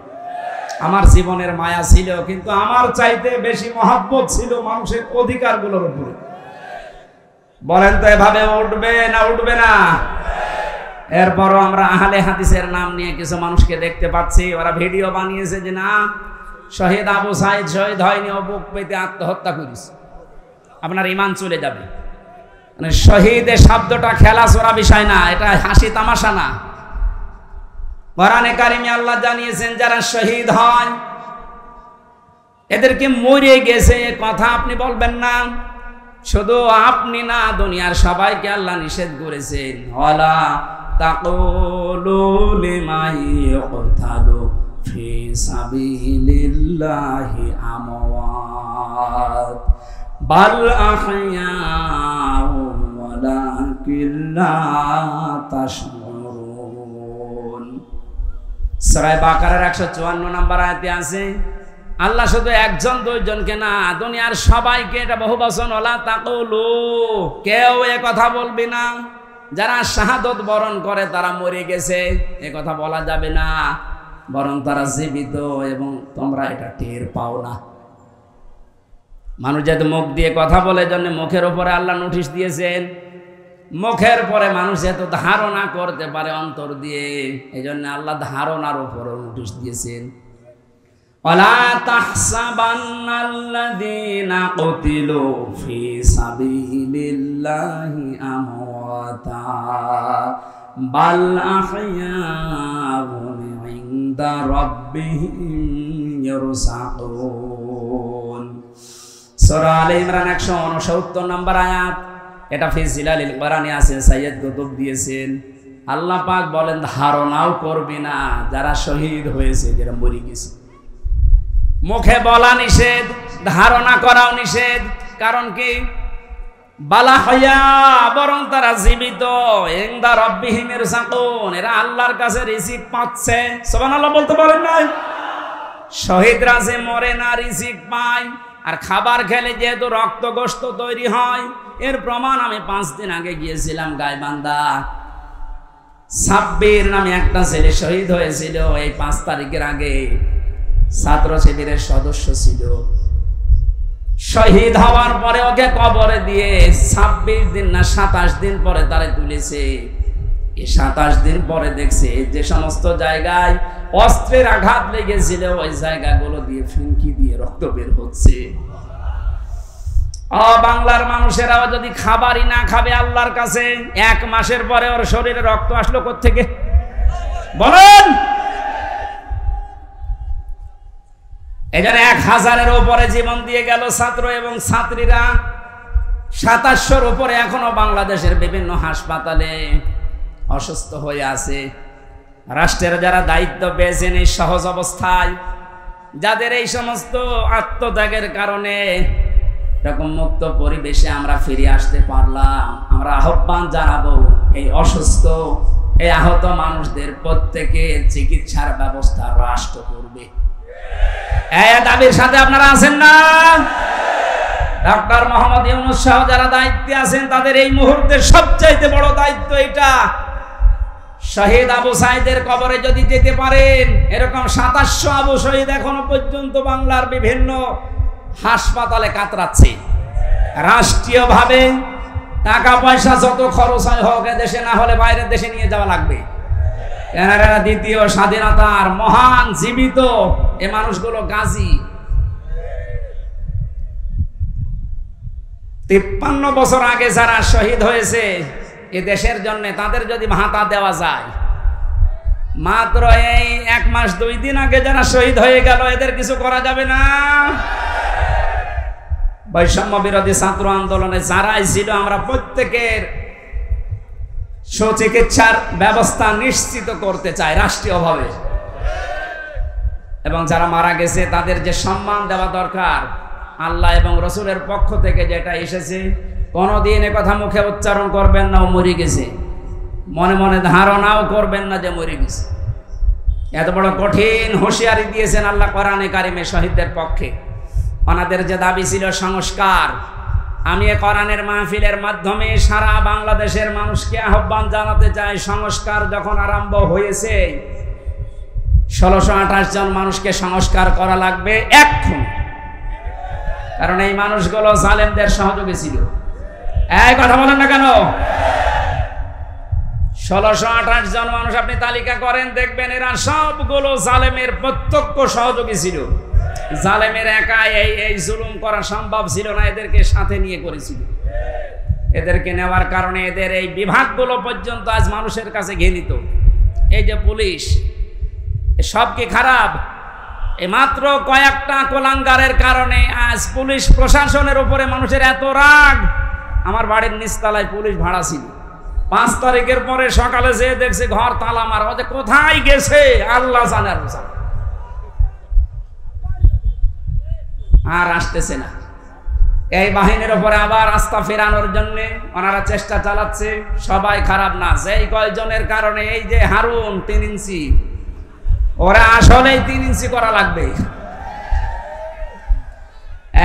Speaker 1: আমার জীবনের মায়া ছিল, কিন্তু আমার চাইতে বেশি মহব্বত ছিল মানুষের অধিকারগুলোর উপরে। বলেন তো এভাবে উঠবে না উঠবে না? এরপরও আমরা আহলে হাদিসের নাম নিয়ে কিছু মানুষকে দেখতে পাচ্ছি, ওরা ভিডিও বানিয়েছে যে না, শহীদ আবু সাইদ শহীদ হয়নি, ও বুক পেতে আত্মহত্যা করিস, আপনার ঈমান চলে যাবে। মানে শহীদের শব্দটা খেলা চোরা বিষয় না, এটা হাসি তামাশা না। কোরআনে কারিমে আল্লাহ জানিয়েছেন, যারা শহীদ হয় এদেরকে মরে গেছে কথা আপনি বলবেন না। শুধু আপনি না, দুনিয়ার সবাইকে আল্লাহ নিষেধ করেছেন, ওয়ালা তাকুলু লিমান ইউকতালু ফি সাবিলিল্লাহি আমওয়াত বাল আহইয়াউ ওয়ালাকিন লা তাশউরুন। সূরা বাকারার 154 নম্বর আয়াতে আছে, আল্লাহ শুধু 1 2জনকে না, দুনিয়ার সবাইকে, এটা বহুবচন, ওয়ালা তাকুলু, কেউ এ কথা বলবি না। যারা শাহাদত বরণ করে তারা মরে গেছে এ কথা বলা যাবে না, বরং তারা জীবিত এবং তোমরা এটা টের পাও না। মানুষ যেহেতু মুখ দিয়ে কথা বলে, জন্য মুখের উপরে আল্লাহ নোটিশ দিয়েছেন। মুখের পরে মানুষ এত ধারণা করতে পারে অন্তর দিয়ে, এই জন্য আল্লাহ ধারণার উপরও নোটিশ দিয়েছেন। ওয়ালা তাহসাবান্নাল্লাযীনা কুতিলু ফি সাবিলিল্লাহি আমওয়াতা বাল আহইয়াউন ইনদা রাব্বিহিম ইরসাকুন। সূরা আলে ইমরান 169 নম্বর আয়াত। এটা ফি জিলালিল কোরআনে আছে, সাইয়্যিদ কুতুব দিয়েছেন। আল্লাহ পাক বলেন ধারণাও করবি না যারা শহীদ হয়েছে, যারা মরে গেছে। মুখে বলা নিষেধ, ধারণা করাও নিষেধ। কারণ কি? বালা হইয়া, বরং তারা জীবিত। ইনদা রাব্বিহিম ইরসাকুন, এরা আল্লাহর কাছে রিজিক পাচ্ছে। সুবহানাল্লাহ বলতে পারেন না? শহীদরা যে মরে না, রিজিক পায়। আর খাবার খেলে যেহেতু রক্ত গোশত তৈরি হয়, এর প্রমাণ আমি 5 দিন আগে গিয়েছিলাম গাইবান্ধা। সাব্বির নামে একটা ছেলে শহীদ হয়েছিল এই 5 তারিখের আগে। ছাত্র শিবিরের সদস্য ছিল। শহীদ হওয়ার পরে ওকে কবরে দিয়ে 26 দিন না 27 দিন পরে তারে তুলেছে। এই 27 দিন পরে দেখছে যে সমস্ত জায়গায় অস্ত্রের আঘাত লেগেছিল ওই জায়গাগুলো দিয়ে ফিনকি দিয়ে রক্ত বের হচ্ছে। বাংলার মানুষেরাও যদি খাবারই না খাবে আল্লাহর কাছে, 1 মাসের পরে ওর শরীরে রক্ত আসলো কোত্থেকে বলেন? এখানে 1000-এর উপরে জীবন দিয়ে গেল ছাত্র এবং ছাত্রীরা। 2700-র উপরে এখনো বাংলাদেশের বিভিন্ন হাসপাতালে অসুস্থ হয়ে আছে। রাষ্ট্রের যারা দায়িত্ব পেয়েছেন এই সহজ অবস্থায়, যাদের এই সমস্ত আত্মত্যাগের কারণে এরকম মুক্ত পরিবেশে আমরা ফিরে আসতে পারলাম, আমরা আহ্বান জানাবো এই অসুস্থ, এই আহত মানুষদের প্রত্যেকের চিকিৎসার ব্যবস্থা রাষ্ট্র করবে। এই দাবির সাথে আপনারা আছেন না? ডক্টর মোহাম্মদ ইউনূস সহ যারা দায়িত্বে আছেন তাদের এই মুহূর্তে সবচাইতে বড় দায়িত্ব এটা। শহীদ আবু সাঈদের কবরে যদি যেতে পারেন, এরকম 2700 আবু শহীদ এখনো পর্যন্ত বাংলার বিভিন্ন হাসপাতালে কাতরাচ্ছে। রাষ্ট্রীয়ভাবে টাকা পয়সা যত খরচ হয় হোক, দেশে না হলে বাইরের দেশে নিয়ে যাওয়া লাগবে। এনারা দ্বিতীয় স্বাধীনতার মহান জীবিত এ মানুষগুলো গাজী। 53 বছর আগে যারা শহীদ হয়েছে এ দেশের জন্য, তাদের যদি ভাতা দেওয়া যায়, মাত্র এই 1 মাস 2 দিন আগে যারা শহীদ হয়ে গেল এদের কিছু করা যাবে না? বৈষম্য বিরোধী ছাত্র আন্দোলনে যারাই ছিল, আমরা প্রত্যেকের সুচিকিৎসার ব্যবস্থা নিশ্চিত করতে চাই রাষ্ট্রীয়ভাবে। এবং যারা মারা গেছে তাদের যে সম্মান দেওয়া দরকার, আল্লাহ এবং রসুলের পক্ষ থেকে যেটা এসেছে, কোনোদিন কথা মুখে উচ্চারণ করবেন না ও মরে গেছে, মনে মনে ধারণাও করবেন না যে মরে গেছে। এত বড় কঠিন হুঁশিয়ারি দিয়েছেন আল্লাহ কোরআনে কারিমে শহীদদের পক্ষে। ওনাদের যে দাবি ছিল সংস্কার, আমি এ কোরআনের মাহফিলের মাধ্যমে সারা বাংলাদেশের মানুষকে আহ্বান জানাতে চাই, সংস্কার যখন আরম্ভ হয়েছে 1628 জন মানুষকে সংস্কার করা লাগবে এখন। কারণ এই মানুষগুলো জালেমদের সহযোগী ছিল। এই কথা বলেন না কেন? 1628 জন মানুষ আপনি তালিকা করেন, দেখবেন এরা সবগুলো জালেমের প্রত্যক্ষ সহযোগী ছিল। জালেমের একা এই জুলুম করা সম্ভব ছিল না, এদেরকে সাথে নিয়ে করেছিল। এদেরকে নেওয়ার কারণে এদের এই বিভাগগুলো পর্যন্ত আজ মানুষের কাছে ঘৃণিত। এই যে পুলিশ, সব কি খারাপ? মাত্র কয়েকটা কোলাঙ্গারের কারণে আজ পুলিশ প্রশাসনের উপরে মানুষের এত রাগ। আমার বাড়ির নিচতলায় পুলিশ ভাড়া ছিল, 5 তারিখের পরে সকালে যেয়ে দেখছে ঘর তালা মারা। ওদের কোথায় গেছে আল্লাহ জানে, আর আসতেছে না। এই বাহিনীর উপরে আবার আস্থা ফেরানোর জন্য ওনারা চেষ্টা চালাচ্ছে। সবাই খারাপ না, যেই কয়জনের কারণে এই যে হারুন 3 ইঞ্চি, ওরা আসলেই 3 ইঞ্চি করা লাগবে।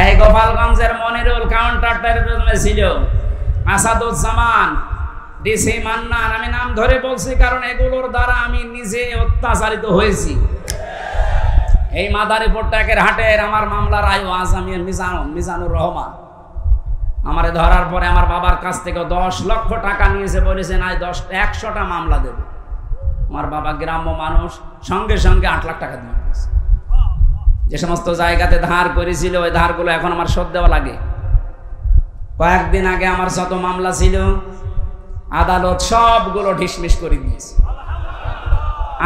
Speaker 1: এই গোপালগঞ্জের মনিরুল কাউন্টারটার ছিল, আসাদুজ্জামান, ডিসি মান্নান, আমি নাম ধরে বলছি কারণ এগুলোর দ্বারা আমি নিজে অত্যাচারিত হয়েছি। এই মাদারীপুর ট্যাকের হাটের আমার মামলার আয়ু আসামি মিজানুর রহমান আমারে ধরার পরে আমার বাবার কাছ থেকে 10 লক্ষ টাকা নিয়েছে, বলেছেন আজ 100টা মামলা দেবে। আমার বাবা গ্রাম্য মানুষ, সঙ্গে সঙ্গে 8 লাখ টাকা দিয়ে দিয়েছে। যে সমস্ত জায়গাতে ধার করেছিল ওই ধারগুলো এখন আমার শোধ দেওয়া লাগে। কয়েকদিন আগে আমার যত মামলা ছিল আদালত সবগুলো ঢিসমিস করে দিয়েছে।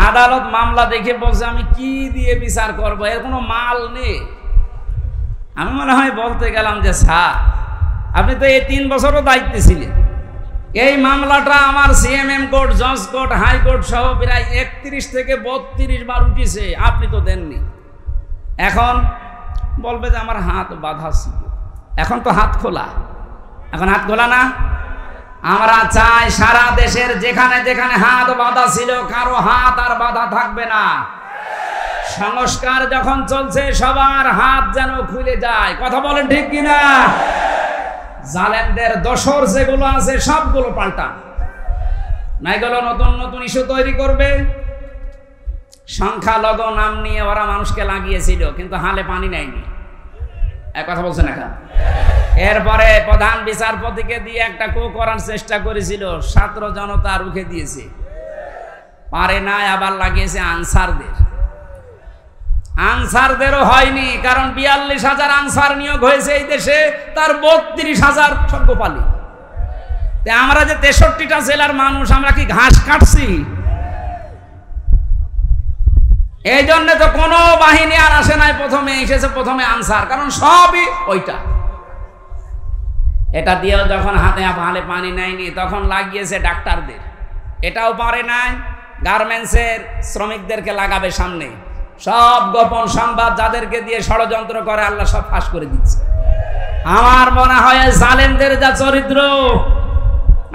Speaker 1: আদালত মামলা দেখে বলছে আমি কি দিয়ে বিচার করব, এর কোনো মাল নেই। আমি মনে হয় বলতে গেলাম যে স্যার আপনি তো এই 3 বছরও দায়িত্বে ছিলেন, এই মামলাটা আমার সিএমএম কোর্ট, জজ কোর্ট, হাইকোর্ট সহ প্রায় 31 থেকে 32 বার উঠেছে, আপনি তো দেননি। এখন বলবে যে আমার হাত বাঁধা ছিল, এখন তো হাত খোলা, এখন হাত খোলা না। আমরা চাই সারা দেশের যেখানে যেখানে হাত বাঁধা ছিল কারো হাত আর বাঁধা থাকবে না। সংস্কার যখন চলছে সবার হাত যেন খুলে যায়, কথা বলেন ঠিক কিনা? জালেমদের দোসর যেগুলো আছে সবগুলো পাল্টান, না এগুলো নতুন নতুন ইস্যু তৈরি করবে। সংখ্যালঘু নাম নিয়ে ওরা মানুষকে লাগিয়েছিল, কিন্তু হালে পানি নেয়নি, এক কথা বলছেন এখন। এরপরে প্রধান বিচারপতিকে দিয়ে একটা কো করার চেষ্টা করেছিল, ছাত্র জনতা রুখে দিয়েছে, পারে নাই, আবার লাগিয়েছে আনসারদের। আনসারদেরও হয়নি, কারণ 42,000 আনসার নিয়োগ হয়েছে এই দেশে, তার 32,000 সর্বপালি। আমরা যে 63টা জেলার মানুষ, আমরা কি ঘাস কাটছি? এই জন্য তো কোনো বাহিনী আর আসে নাই, প্রথমে এসেছে প্রথমে আনসার, কারণ সবই ওইটা। এটা দিয়েও যখন হাতে হালে পানি নেয়নি তখন লাগিয়েছে ডাক্তারদের, এটাও পারে নাই। গার্মেন্টসের শ্রমিকদেরকে লাগাবে সামনে, সব গোপন সংবাদ যাদেরকে দিয়ে ষড়যন্ত্র করে আল্লাহ সব ফাঁস করে দিচ্ছে। আমার মনে হয় জালেমদের যা চরিত্র,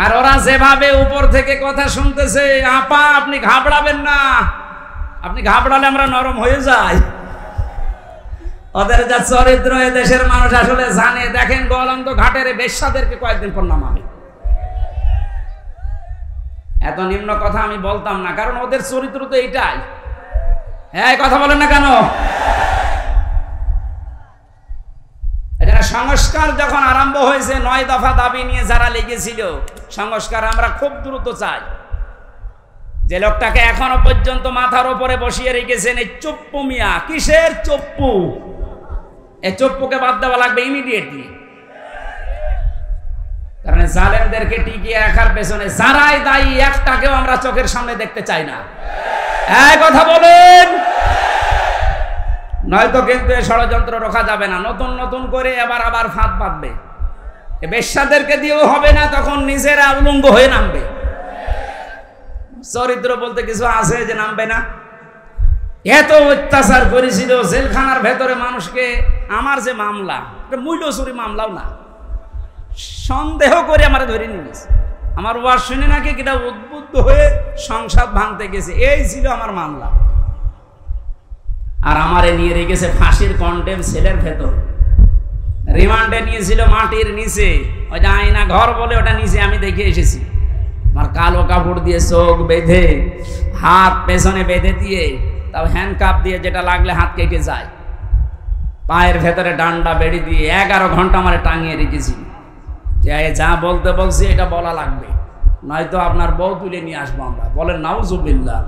Speaker 1: আর ওরা যেভাবে উপর থেকে কথা শুনতেছে, আপা আপনি ঘাবড়াবেন না, আপনি ঘাবড়ালে আমরা নরম হয়ে যাই। ওদের যা চরিত্র এ দেশের মানুষ আসলে জানে। দেখেন গোয়ালন্দ ঘাটের বেশ্যাদেরকে কয়েকদিন পর নামাবে। এত নিম্ন কথা আমি বলতাম না, কারণ ওদের চরিত্র তো এইটাই। হ্যাঁ, কথা বলেন না কেন? এটা সংস্কার যখন আরম্ভ হয়েছে, 9 দফা দাবি নিয়ে যারা লেগেছিল, সংস্কার আমরা খুব দ্রুত চাই। যে লোকটাকে এখনো পর্যন্ত মাথার উপরে বসিয়ে রেখেছেন, এই চপ্পু মিয়া, কিসের চপ্পু? এই চপ্পুকে বাদ দেওয়া লাগবে ইমিডিয়েটলি। কারণ জালেমদেরকে টিকিয়ে রাখার পেছনে যারাই দায়ী, একটাকেও আমরা চোখের সামনে দেখতে চাই না। এই কথা বলেন, নয়তো কিন্তু এই ষড়যন্ত্র রোখা যাবে না। নতুন নতুন করে আবার ফাঁদ পাতবে, বেশ্যাদেরকে দিয়েও হবে না, তখন নিজেরা উলঙ্গ হয়ে নামবে। চরিত্র বলতে কিছু আছে যে নামবে না? এত অত্যাচার করেছিল জেলখানার ভেতরে মানুষকে। আমার যে মামলা, মূল্যচুরি মামলাও না, সন্দেহ করে আমার ধরে নিয়েছে। আমার ওয়াজ শুনে নাকি কিটা উদ্বুদ্ধ হয়ে সংসদ ভাঙতে গেছে, এই ছিল আমার মামলা। আর আমারে নিয়ে রেখেছে ফাঁসির কন্ডেম সেলের ভেতর, রিমান্ডে নিয়েছিল মাটির নিচে, ওই যে আয়না ঘর বলে ওটা নিচে, আমি দেখে এসেছি। আমার কালো কাপড় দিয়ে চোখ বেঁধে, হাত পেছনে বেঁধে দিয়ে, তাও হ্যান্ডকাপ দিয়ে, যেটা লাগলে হাত কেটে যায়, পায়ের ভেতরে ডান্ডা বেড়ি দিয়ে 11 ঘন্টা আমার টাঙিয়ে রেখেছি। যা বলতে বলছি এটা বলা লাগবে, নয়তো আপনার বউ তুলে নিয়ে আসবো আমরা। বলেন নাউজুবিল্লাহ।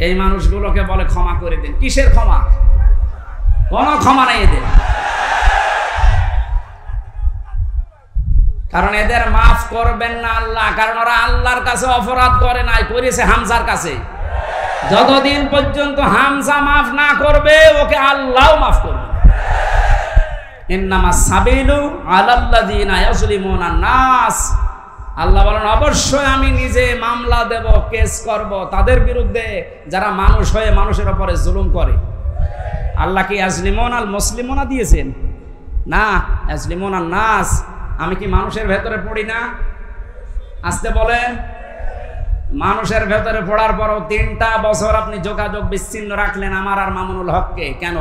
Speaker 1: এই মানুষগুলোকে বলে ক্ষমা করে দিন। কিসের ক্ষমা? কোনো ক্ষমা নেই এদের, কারণ এদের মাফ করবেন না আল্লাহ। কারণ ওরা আল্লাহর কাছে অপরাধ করে নাই, করেছে হামজার কাছে। যতদিন পর্যন্ত হামজা মাফ না করবে, ওকে আল্লাহ মাফ করবে। ইন্নামাস সাবিলু আলাল্লাযিনা ইয়াজলিমুনান নাস। আল্লাহ বলেন অবশ্যই আমি নিজে মামলা দেব, কেস করব তাদের বিরুদ্ধে যারা মানুষ হয়ে মানুষের উপরে জুলুম করে। আল্লাহ কি ইয়াজলিমুন আল মুসলিমুনা দিয়েছেন? না, ইয়াজলিমুনান নাস। আমি কি মানুষের ভেতরে পড়ি না? আসতে বলেন। মানুষের ভেতরে পড়ার পরও 3টা বছর আপনি যোগাযোগ বিচ্ছিন্ন রাখলেন আমার আর মামুনুল হককে, কেন?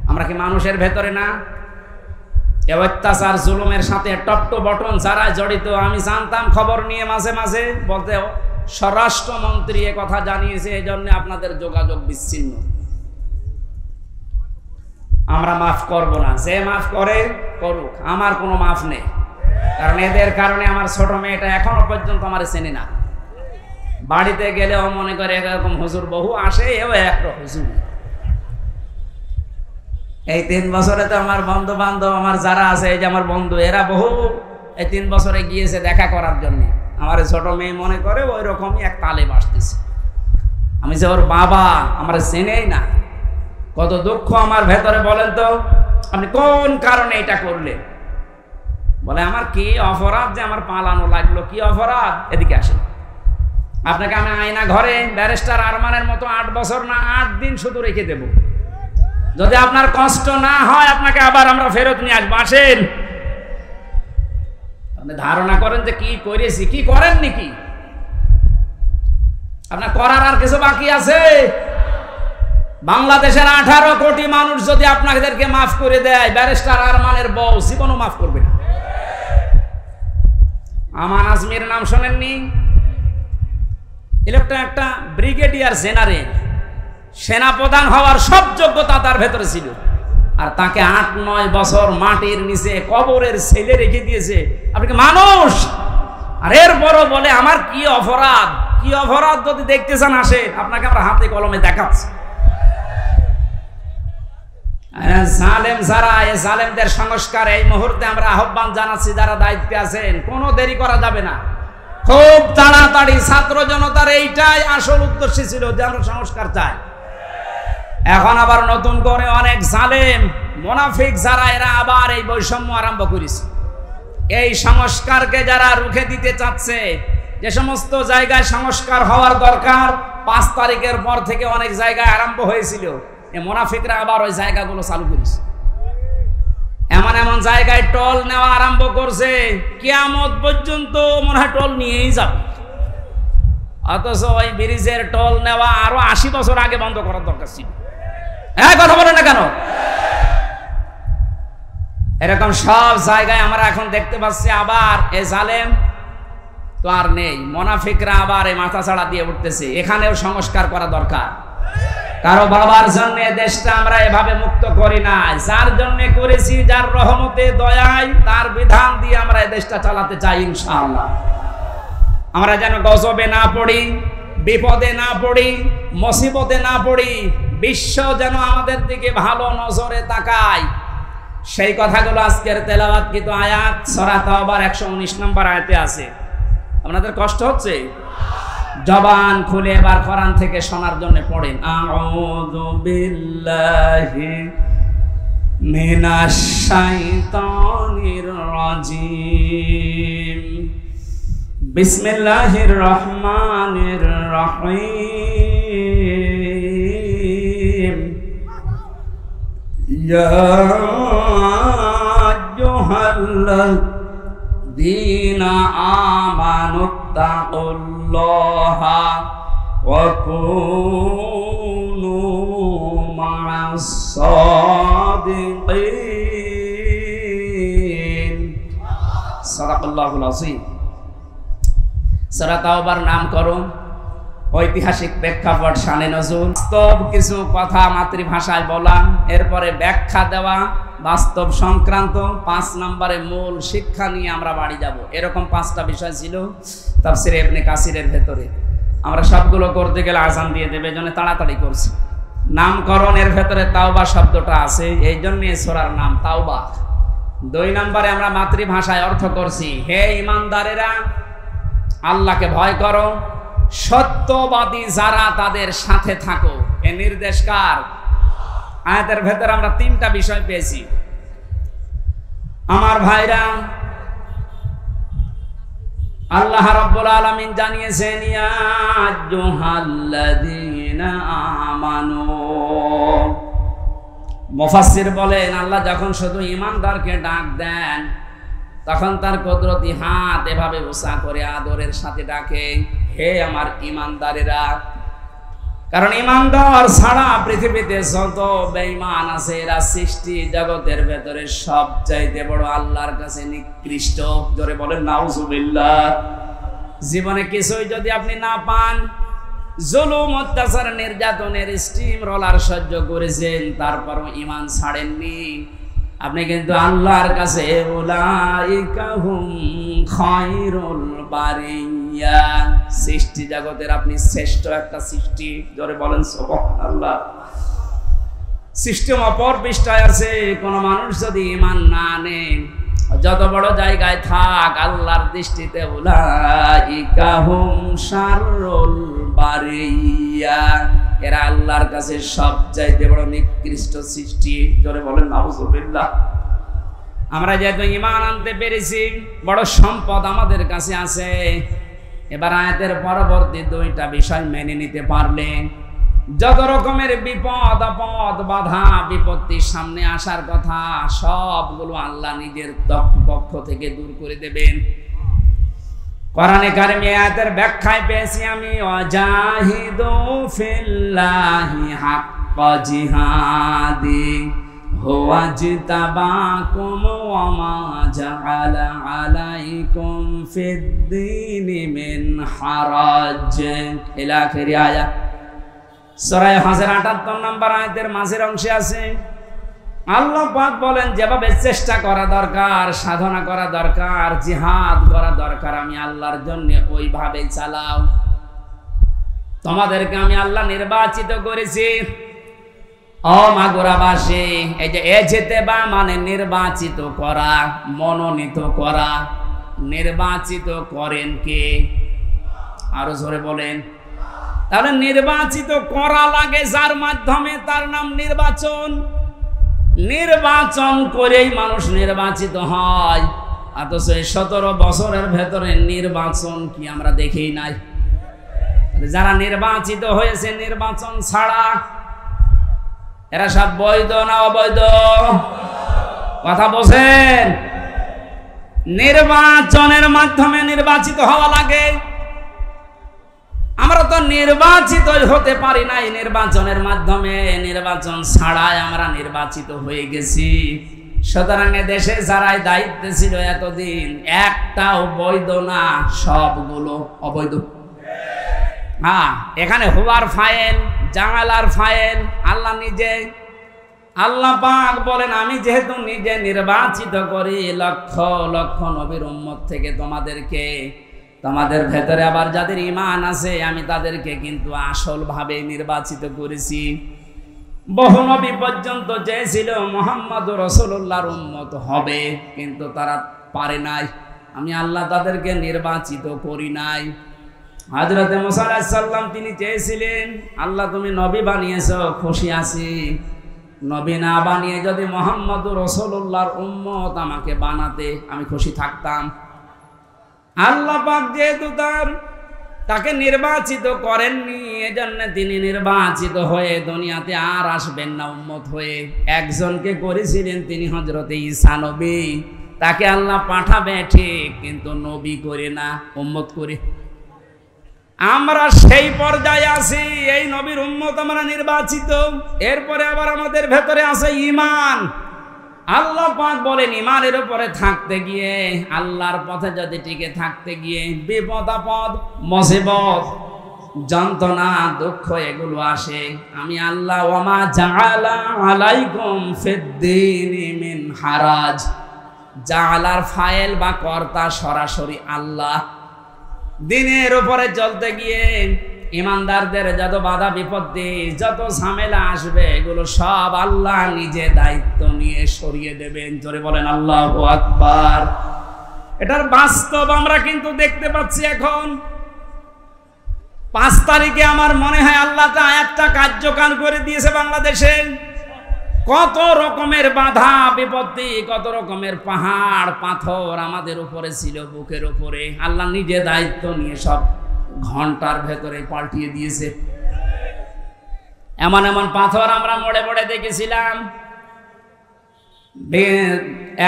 Speaker 1: আমরা কি মানুষের ভেতরে না? এ অত্যাচার জুলুমের সাথে টপ টু বটন যারা জড়িত, আমি জানতাম খবর নিয়ে মাঝে মাঝে বলতে, স্বরাষ্ট্রমন্ত্রী এ কথা জানিয়েছে, এই জন্য আপনাদের যোগাযোগ বিচ্ছিন্ন। আমরা মাফ করব না, যে মাফ করে করুক, আমার কোনো মাফ নেই। কারণ এদের কারণে আমার ছোট মেয়েটা এখনো পর্যন্ত আমার চেনে না। বাড়িতে গেলেও মনে করে এরকম হুজুর বহু আসে, এও একটা হুজুর। এই 3 বছরে তো আমার বন্ধু বান্ধব আমার যারা আছে, এই যে আমার বন্ধু, এরা বহু এই 3 বছরে গিয়েছে দেখা করার জন্য। আমার ছোট মেয়ে মনে করে ওই রকমই এক তালেব আসতেছে। আমি যে ওর বাবা, আমার চেনেই না। কত দুঃখ আমার ভেতরে, বলেন তো আপনি কোন কারণে এটা করলেন? বলে আমার কি অপরাধ যে আমার পালানো লাগলো? কি অপরাধ? এদিকে আসেন, আপনাকে আমি আয়না ঘরে ব্যারিস্টার আরমানের মতো 8 বছর না 8 দিন শুধু রেখে দেব। যদি আপনার কষ্ট না হয় আপনাকে আবার আমরা ফেরত নিয়ে আসবো। আসেন। আপনি ধারণা করেন যে কি করেছি, কি করেননি, কি আপনার করার আর কিছু বাকি আছে? বাংলাদেশের 18 কোটি মানুষ যদি আপনাদেরকে মাফ করে দেয়, ব্যারিস্টার আরমানের বউ জীবনও মাফ করবে না। আমান আজমির নাম শোনেননি? একটা ব্রিগেডিয়ার জেনারেল, সেনাপ্রধান হওয়ার সব যোগ্যতা তার ভেতরে ছিল, আর তাকে 8-9 বছর মাটির নিচে কবরের ছেলে রেখে দিয়েছে। আপনি কি মানুষ? আর এরপরও বলে আমার কি অপরাধ? কি অপরাধ যদি দেখতে চান আসেন, আপনাকে আমরা হাতে কলমে দেখাচ্ছি। জালেম যারা, এই জালেমদের সংস্কার এই মুহূর্তে আমরা আহ্বান জানাচ্ছি, যারা দায়িত্বে আছেন, কোনো দেরি করা যাবে না। খুব তাড়াতাড়ি ছাত্র জনতার এইটাই আসল উদ্দেশ্য ছিল যে আমরা সংস্কার চাই। এখন আবার নতুন করে অনেক জালেম মুনাফিক যারা, এরা আবার এই বৈষম্য আরম্ভ করেছে। এই সংস্কারকে যারা রুখে দিতে চাচ্ছে, যে সমস্ত জায়গায় সংস্কার হওয়ার দরকার 5 তারিখের পর থেকে অনেক জায়গায় আরম্ভ হয়েছিল, এই মুনাফিকরা আবার ওই জায়গাগুলো চালু করেছে। এমন এমন জায়গায় টোল নেওয়া আরম্ভ করছে, কিয়ামত পর্যন্ত মনে হয় টোল নিয়েই যাবে। অথচ ওই ব্রিজের টোল নেওয়া আরো 80 বছর আগে বন্ধ করার দরকার ছিল। হ্যাঁ, কথা বলে না কেন? এরকম সব জায়গায় আমরা এখন দেখতে পাচ্ছি আবার এই জালেম তো আর নেই, মুনাফিকরা আবার এই মাথা ছাড়া দিয়ে উঠতেছে। এখানেও সংস্কার করা দরকার। কারো বাবার জন্য দেশটা আমরা এভাবে মুক্ত করি না, যার জন্য করেছি, যার রহমতে দয়ায় তার বিধান দিয়ে আমরা এই দেশটা চালাতে চাই ইনশাআল্লাহ। আমরা যেন গজবে না পড়ি, বিপদে না পড়ি, মুসিবতে না পড়ি, বিশ্ব যেন আমাদের দিকে ভালো নজরে তাকায়, সেই কথাগুলো আজকের তেলাওয়াতকৃত আয়াত সূরা তাওবার 119 নম্বর আয়াতে আছে। আপনাদের কষ্ট হচ্ছে? জবান খুলে এবার কোরআন থেকে শোনার জন্য পড়েন। আউযু বিল্লাহি মিনাশ শাইতানির রাজিম। বিসমিল্লাহির রহমানির রহিম। ইয়া আইয়ুহাল্লাযীনা আমানুত্তাকুল্লাহা ওয়া কুনু মা'আস সাদিকিন। সাদাকাল্লাহুল আযীম। সূরা তাওবার নামকরণ, ঐতিহাসিক প্রেক্ষাপট, শানে নজুল, বাস্তব কিছু কথা মাতৃভাষায় বলা, এরপরে ব্যাখ্যা দেওয়া, বাস্তব সংক্রান্ত 5 নম্বরে মূল শিক্ষা নিয়ে আমরা বাড়ি যাব। এরকম 5টা বিষয় ছিল তাফসীরে ইবনে কাসিরের ভেতরে। আমরা সবগুলো করতে গেলে আযান দিয়ে দেবে, এজন্য তাড়াতাড়ি করছি। নামকরণের ভেতরে তাওবা শব্দটা আছে, এই জন্য সূরার নাম তাওবা। 2 নম্বরে আমরা মাতৃভাষায় অর্থ করছি, হে ঈমানদারেরা আল্লাহকে ভয় করো, সত্যবাদী যারা তাদের সাথে থাকো। এ নির্দেশ কার? আয়াতের ভেতরে আমরা 3টা বিষয় পেয়েছি। আমার ভাইরা, আল্লাহ রাব্বুল আলামিন জানিয়েছেন, ইয়া আইয়ুহাল্লাযীনা আমানু। মুফাসসির বলেন, আল্লাহ যখন শুধু ঈমানদারকে ডাক দেন, তখন তার কুদরতি হাত এভাবে উঁচা করে আদরের সাথে ডাকে, হে আমার ঈমানদারেরা। কারণ ঈমানদার ছাড়া পৃথিবীতে যত বেঈমান আছে, এরা সৃষ্টি জগতের ভেতরে সবচাইতে বড় আল্লাহর কাছে নিকৃষ্ট। জোরে বলেন নাউজুবিল্লাহ। জীবনে কিছুই যদি আপনি না পান, জুলুম, অত্যাচার, নির্যাতনের স্টিম রোলার সহ্য করেছেন, তারপরও ঈমান ছাড়েননি, আপনি কিন্তু আল্লাহর কাছে উলাইকা হুম খায়রুল বারিয়া, সৃষ্টি জগতের আপনি শ্রেষ্ঠ একটা সৃষ্টি। জোরে বলেন সুবহানাল্লাহ। সিস্টেম অপর পৃষ্ঠায় আছে, কোন মানুষ যদি ঈমান না আনে, যত বড় জায়গায় থাক, আল্লাহর দৃষ্টিতে উলাইকা হুম শাররুল বারিয়া, এরা আল্লাহর কাছে সবচাইতে বড় নিকৃষ্ট সৃষ্টি। জোরে বলেন নাউজুবিল্লাহ। আমরা যেহেতু ঈমান আনতে পেরেছি, বড় সম্পদ আমাদের কাছে আছে। এবার আয়াতের পরবর্তী দুইটা বিষয় মেনে নিতে পারলে যত রকমের বিপদ আপদ বাধা বিপত্তি সামনে আসার কথা সবগুলো আল্লাহ নিজের পক্ষ থেকে দূর করে দেবেন। কোরআনে কারিমে আয়াতের ব্যাখ্যায় পেয়েছি আমি, ওয়াজাহিদু ফিল্লাহি হাক্কা জিহাদি হুয়া জিতাবাকুম ওয়া মা জাআলা আলাইকুম ফিদ-দীনি মিন হারাজ ইলা আখিরি আয়াত। সূরা হজের ৭৮ নম্বর আয়াতের মাঝের অংশে আছে আল্লাহ পাক বলেন, যেভাবে চেষ্টা করা দরকার, সাধনা করা দরকার, জিহাদ করা দরকার, আমি আল্লাহর জন্য ওইভাবে চালাও। তোমাদেরকে আমি আল্লাহ নির্বাচিত করেছি। ও মাগুরাবাসী, এই যে এজেতেবা মানে নির্বাচিত করা, মনোনীত করা। নির্বাচিত করেন কে? আরো জোরে বলেন। তাহলে নির্বাচিত করা লাগে যার মাধ্যমে, তার নাম নির্বাচন। নির্বাচন করেই মানুষ নির্বাচিত হয়। অথচ 17 বছরের ভেতরে নির্বাচন কি আমরা দেখেই নাই। যারা নির্বাচিত হয়েছে নির্বাচন ছাড়া, এরা সব বৈধ না অবৈধ? কথা বলেন। নির্বাচনের মাধ্যমে নির্বাচিত হওয়া লাগে। আমরা তো নির্বাচিত হতে পারি নাই নির্বাচনের মাধ্যমে, নির্বাচন ছাড়াই আমরা নির্বাচিত হয়ে গেছি। সুতরাং দেশে যারাই দায়িত্বে ছিল এতদিন, একটাও বৈধ না, সবগুলো অবৈধ। হ্যাঁ, এখানে হুয়ার ফাইল, জামালার ফাইল আল্লাহ নিজে। আল্লাহ পাক বলেন, আমি যেহেতু নিজে নির্বাচিত করি লক্ষ লক্ষ নবীর উম্মত থেকে তোমাদেরকে, তোমাদের ভেতরে আবার যাদের ঈমান আছে আমি তাদেরকে কিন্তু আসলভাবে নির্বাচিত করেছি। বহু নবী পর্যন্ত চেয়েছিল মুহাম্মদ রাসূলুল্লাহর উম্মত হবে, কিন্তু তারা পারে নাই। আমি আল্লাহ তাদেরকে নির্বাচিত করি নাই। হযরত মুসা আলাইহিস সালাম তিনি চেয়েছিলেন, আল্লাহ তুমি নবী বানিয়েছো, খুশি আছি। নবী না বানিয়ে যদি মুহাম্মদ রাসূলুল্লাহর উম্মত আমাকে বানাতে, আমি খুশি থাকতাম। আল্লাহ পাক যেহেতু তাকে নির্বাচিত করেননি, এজন্য তিনি নির্বাচিত হয়ে দুনিয়াতে আর আসবেন না উম্মত হয়ে। একজনকে করেছিলেন, তিনি হযরত ঈসা নবী। তাকে আল্লাহ পাঠাবে ঠিক, কিন্তু নবী করে না, উম্মত করে। আমরা সেই পর্যায়ে আছি, এই নবীর উম্মত আমরা নির্বাচিত। এরপরে আবার আমাদের ভেতরে আছে ঈমান। আল্লাহ পাক বলেন, ঈমানের উপরে থাকতে গিয়ে, আল্লাহর পথে যদি টিকে থাকতে গিয়ে বিপদ আপদ মুসিবত যন্ত্রণা দুঃখ এগুলো আসে, আমি আল্লাহ ওয়া মা জাআলা আলাইকুম ফিদ-দীনি মিন হারাজ। জাআলার ফাইল বা কর্তা সরাসরি আল্লাহ। দিনের উপরে চলতে গিয়ে ইমানদারদের যত বাধা বিপত্তি, যত ঝামেলা আসবে, এগুলো সব আল্লাহ নিজে দায়িত্ব নিয়ে সরিয়ে দেবেন। জোরে বলেন আল্লাহু আকবার। এটার বাস্তব আমরা কিন্তু দেখতে পাচ্ছি। এখন 5 তারিখে আমার মনে হয় আল্লাহ তা একটা কার্যকর করে দিয়েছে বাংলাদেশে। কত রকমের বাধা বিপত্তি, কত রকমের পাহাড় পাথর আমাদের উপরে ছিল, বুকের উপরে। আল্লাহ নিজে দায়িত্ব নিয়ে সব ঘন্টার ভেতরে পাল্টিয়ে দিয়েছে। এমন এমন পাথর আমরা মোড়ে মোড়ে দেখেছিলাম।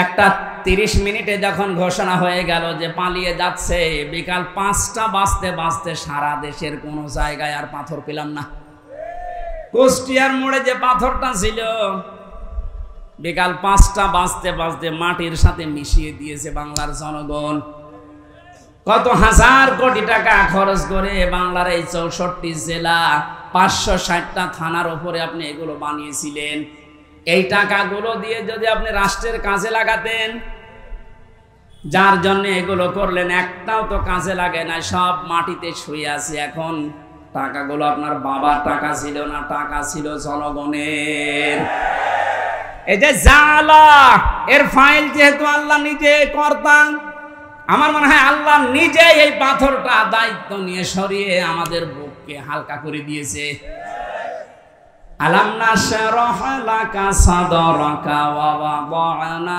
Speaker 1: একটা 30 মিনিটে যখন ঘোষণা হয়ে গেল যে পালিয়ে যাচ্ছে, বিকাল 5টা বাজতে বাজতে সারা দেশের কোনো জায়গায় আর পাথর পেলাম না। কুষ্টিয়ার মোড়ে যে পাথরটা ছিল, বিকাল 5টা বাজতে বাজতে মাটির সাথে মিশিয়ে দিয়েছে বাংলার জনগণ। কত হাজার কোটি টাকা খরচ করে বাংলার এই 64 জেলা 560টা থানার উপরে আপনি এগুলো বানিয়েছিলেন। এই টাকাগুলো দিয়ে যদি আপনি রাষ্ট্রের কাজে লাগাতেন, যার জন্য এগুলো করলেন, একটাও তো কাজে লাগে না, সব মাটিতে শুয়ে আছে। এখন টাকাগুলো আপনার বাবার টাকা ছিল না, টাকা ছিল জনগণের। এই যে জালা, এর ফাইল যেহেতু আল্লাহ নিজে কর্তা, আমার মনে হয় আল্লাহ নিজে এই পাথরটা দায়িত্ব নিয়ে সরিয়ে আমাদের বুক বুককে হালকা করে দিয়েছে। আলাম নাশরাহ লাকা সাদরাকা ওয়া ওয়াদা'না